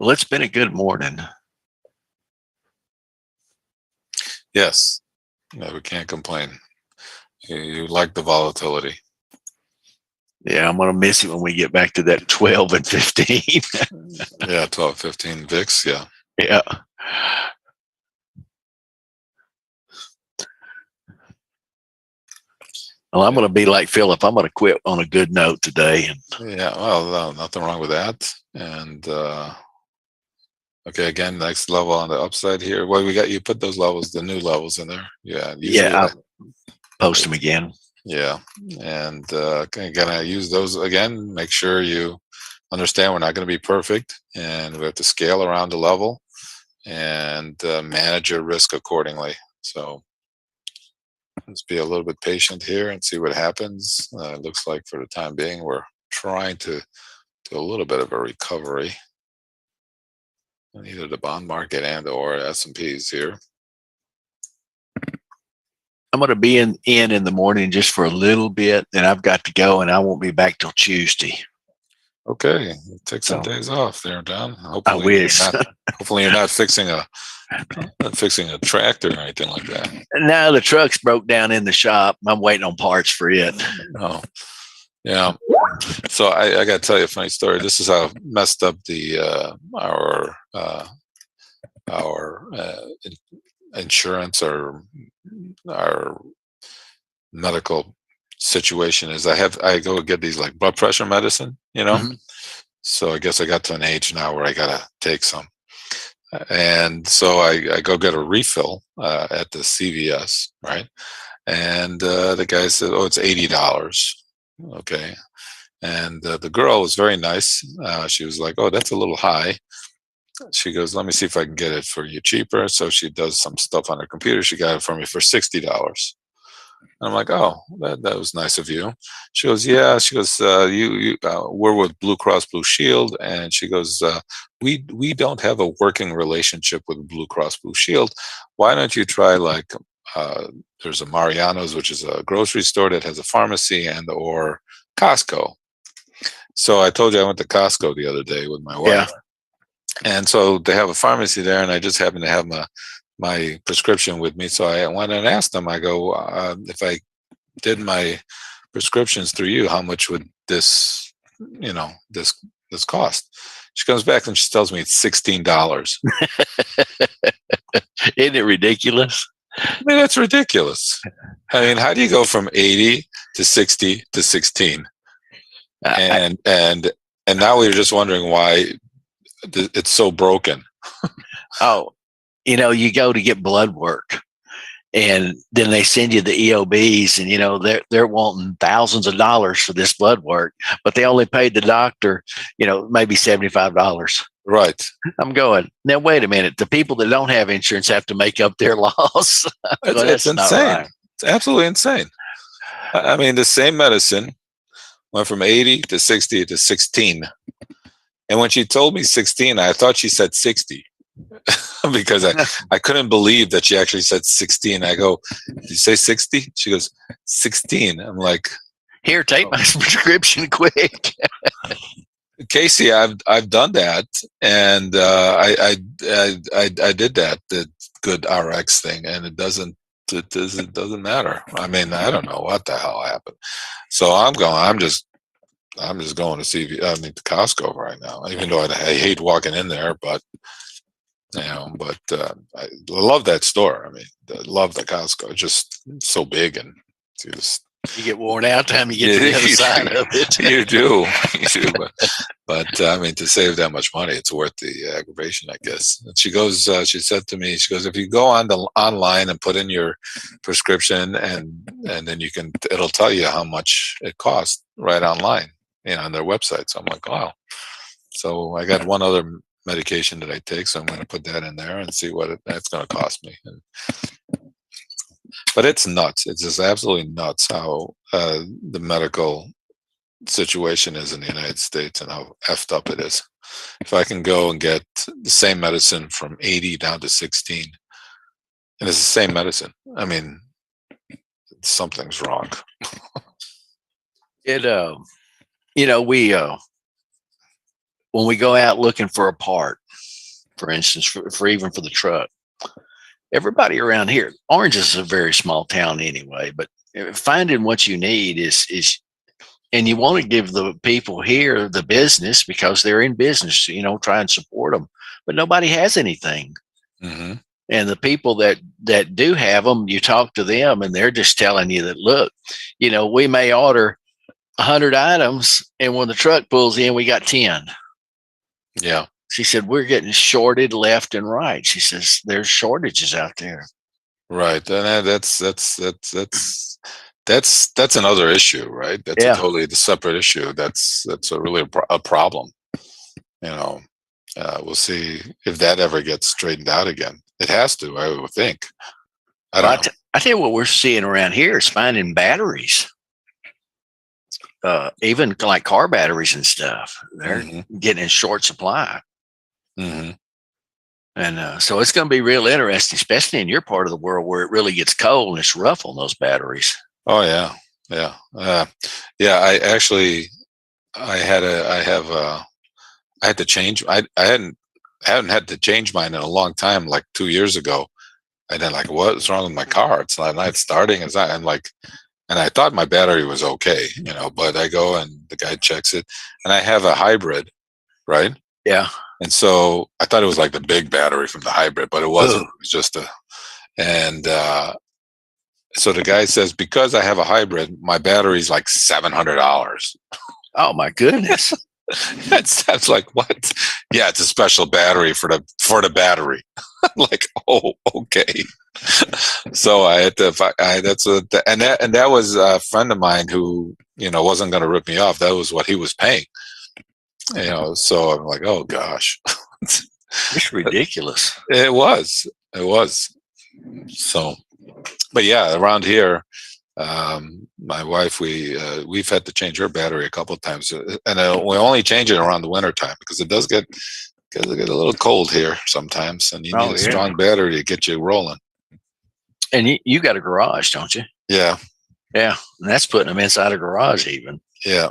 Well, it's been a good morning. Yes. No, we can't complain. You like the volatility. Yeah, I'm going to miss it when we get back to that 12 and 15. Yeah, 12, 15 VIX. Yeah. Yeah. Well, I'm going to be like Philip. I'm going to quit on a good note today. Yeah. Well, no, nothing wrong with that. And okay, again, next level on the upside here. Well, you put those levels, the new levels in there. Yeah. Yeah. I'll post them again. Yeah. And gonna use those again. Make sure you understand we're not going to be perfect, and we have to scale around the level and manage your risk accordingly. So let's be a little bit patient here and see what happens. It looks like for the time being, we're trying to do a little bit of a recovery. either the bond market and or S&Ps here. I'm going to be in the morning just for a little bit, then I've got to go, and I won't be back till Tuesday. Okay, take some So, days off there, Don. I wish. Hopefully you're not fixing a tractor or anything like that. Now the truck's broke down in the shop. I'm waiting on parts for it. Oh, yeah. So I got to tell you a funny story. This is how messed up our insurance or our medical situation is. I go get these like blood pressure medicine, Mhm. So I guess I got to an age now where I gotta take some, and so I go get a refill at the CVS, right? And the guy said, "Oh, it's $80." Okay, and the girl was very nice. She was like, "Oh, that's a little high." She goes, "Let me see if I can get it for you cheaper." So she does some stuff on her computer. She got it for me for $60. And I'm like, "Oh, that was nice of you." She goes, "Yeah." She goes, we're with Blue Cross Blue Shield," and she goes, "We don't have a working relationship with Blue Cross Blue Shield. Why don't you try like there's a Mariano's, which is a grocery store that has a pharmacy, and or Costco." So I told you I went to Costco the other day with my wife. Yeah. And so they have a pharmacy there, and I just happen to have my prescription with me. So I went and asked them. I go, if I did my prescriptions through you, how much would this, this cost? She comes back and she tells me it's $16. Isn't it ridiculous? I mean, that's ridiculous. I mean, how do you go from 80 to 60 to 16? And now we're just wondering why it's so broken. You go to get blood work, and then they send you the EOBs, and they're wanting thousands of dollars for this blood work, but they only paid the doctor, maybe $75. Right. I'm going, now wait a minute. The people that don't have insurance have to make up their loss. It's insane. Right. It's absolutely insane. I mean, the same medicine went from 80 to 60 to 16. And when she told me 16, I thought she said 60 because I couldn't believe that she actually said 16. I go, "Did you say 60? She goes, 16. I'm like, "Here, take my prescription quick." Casey, I've done that, and I did that, the Good RX thing, and it doesn't matter. I mean, I don't know what the hell happened. So I'm just going to see to Costco right now, even though I hate walking in there, but I love that store. I mean, I love the Costco. It's just so big, and you get worn out time you get to the other side of it. You do. But to save that much money, it's worth the aggravation, I guess. And she goes, she said to me, she goes, "If you go online and put in your prescription, and then it'll tell you how much it costs right online, on their website." So I'm like, wow. So I got one other medication that I take, so I'm going to put that in there and see what that's going to cost me. But it's nuts. It's just absolutely nuts how the medical situation is in the United States and how effed up it is. If I can go and get the same medicine from 80 down to 16, and it's the same medicine, I mean, something's wrong. When we go out looking for a part, for instance, for even for the truck, everybody around here, Orange is a very small town anyway, but finding what you need is, and you want to give the people here the business because they're in business, try and support them, but nobody has anything. Mm-hmm. And the people that do have them, you talk to them and they're just telling you that, look, we may order 100 items, and when the truck pulls in, we got 10. Yeah. She said, we're getting shorted left and right. She says, there's shortages out there. Right. And that's another issue, right? That's a totally separate issue. That's really a problem. We'll see if that ever gets straightened out again. It has to, I would think. I don't know. I tell you what we're seeing around here is finding batteries. Even like car batteries and stuff. They're getting in short supply. Mm-hmm. And so it's going to be real interesting, especially in your part of the world where it really gets cold and it's rough on those batteries. Oh yeah, yeah, yeah. I actually, I had to change. I hadn't had to change mine in a long time, like 2 years ago. And then like, what's wrong with my car? It's not starting. It's not, and like, and I thought my battery was okay, but I go and the guy checks it, and I have a hybrid, right? Yeah. And so I thought it was like the big battery from the hybrid, but it wasn't. Ugh. It was just and so the guy says, because I have a hybrid, my battery's like $700. Oh my goodness. That's like, what? Yeah, it's a special battery for the battery. Like, oh, okay. So I had to. And that was a friend of mine who wasn't going to rip me off. That was what he was paying. So I'm like, oh gosh, It's ridiculous. it was. So, but yeah, around here, my wife, we've had to change her battery a couple of times, and we only change it around the winter time because it does get a little cold here sometimes, and you need a strong battery to get you rolling. And you got a garage, don't you? Yeah. Yeah. And that's putting them inside a garage even. Yeah.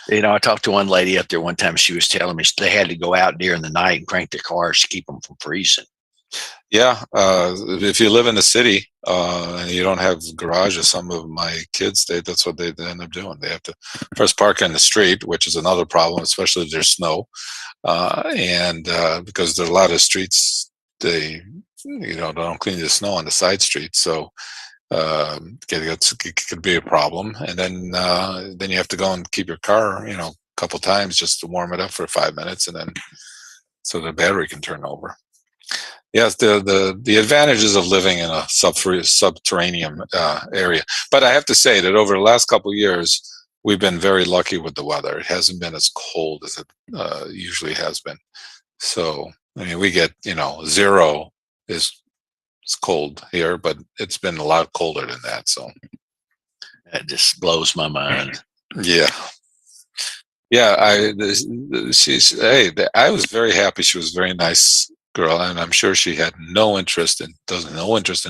I talked to one lady up there one time. She was telling me they had to go out during the night and crank their cars to keep them from freezing. Yeah. If you live in the city and you don't have garages, some of my kids, that's what they end up doing. They have to first park in the street, which is another problem, especially if there's snow. And because there are a lot of streets, they don't clean the snow on the side streets. So it could be a problem. And then you have to go and keep your car, a couple times just to warm it up for 5 minutes, and then so the battery can turn over. Yes, the advantages of living in a subterranean area. But I have to say that over the last couple of years, we've been very lucky with the weather. It hasn't been as cold as it usually has been. So, I mean, we get, 0 is cold here, but it's been a lot colder than that. So That just blows my mind. yeah. Yeah, I was very happy. She was a very nice girl, and I'm sure she had no interest in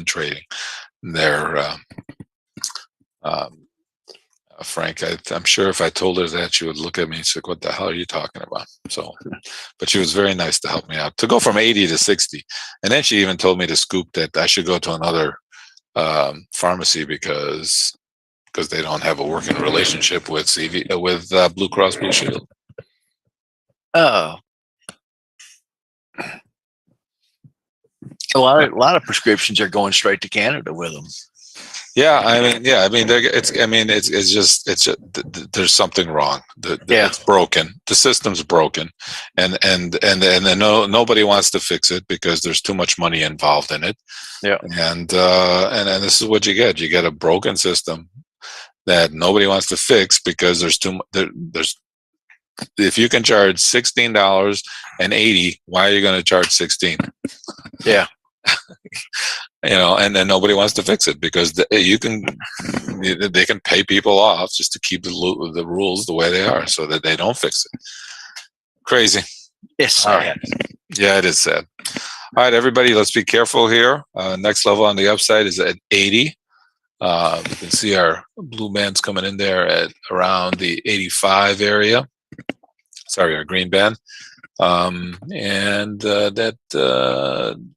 trading there. Frank, I'm sure if I told her that, she would look at me and say, "What the hell are you talking about?" So, but she was very nice to help me out to go from 80 to 60, and then she even told me to scoop that I should go to another pharmacy because they don't have a working relationship with Blue Cross Blue Shield. Oh, a lot of prescriptions are going straight to Canada with them. Yeah, I mean, it's just there's something wrong. It's broken. The system's broken, and nobody wants to fix it because there's too much money involved in it. Yeah, and this is what you get. You get a broken system that nobody wants to fix because there's if you can charge $16.80, why are you going to charge 16? Yeah. And then nobody wants to fix it because they can pay people off just to keep the rules the way they are so that they don't fix it. Crazy. It's sad. Yeah, it is sad. All right, everybody, let's be careful here. Next level on the upside is at 80. You can see our blue bands coming in there at around the 85 area. Sorry, our green band. And that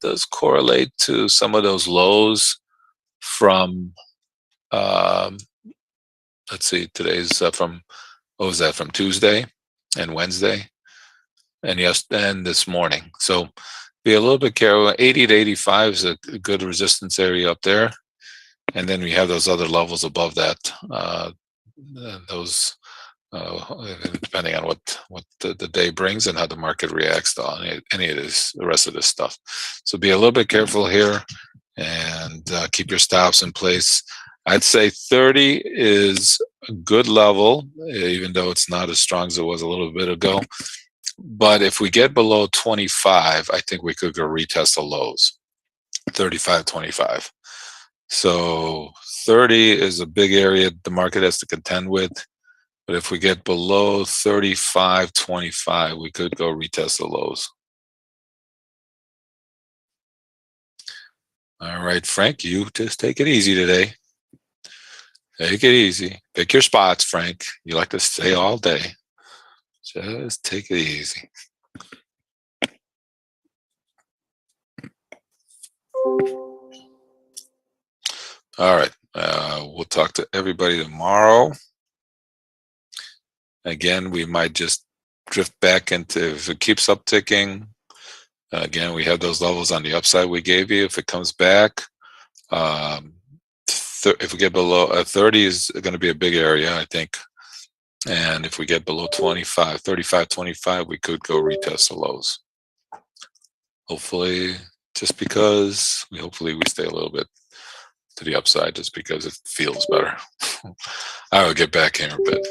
does correlate to some of those lows from, let's see, today's from, what was that, from Tuesday and Wednesday and this morning. So be a little bit careful. 80 to 85 is a good resistance area up there. And then we have those other levels above that, depending on what the day brings and how the market reacts to any of this, the rest of this stuff. So be a little bit careful here and keep your stops in place. I'd say 30 is a good level, even though it's not as strong as it was a little bit ago. But if we get below 25, I think we could go retest the lows, 35.25. So 30 is a big area the market has to contend with. But if we get below 35.25, we could go retest the lows. All right, Frank, you just take it easy today. Take it easy. Pick your spots, Frank. You like to stay all day. Just take it easy. All right. We'll talk to everybody tomorrow. Again, we might just drift back into, if it keeps upticking, again, we have those levels on the upside we gave you. If it comes back, if we get below 30 is going to be a big area, I think. And if we get below 25, 35, 25, we could go retest the lows. Hopefully, just because hopefully we stay a little bit to the upside, just because it feels better. I will get back here in a bit.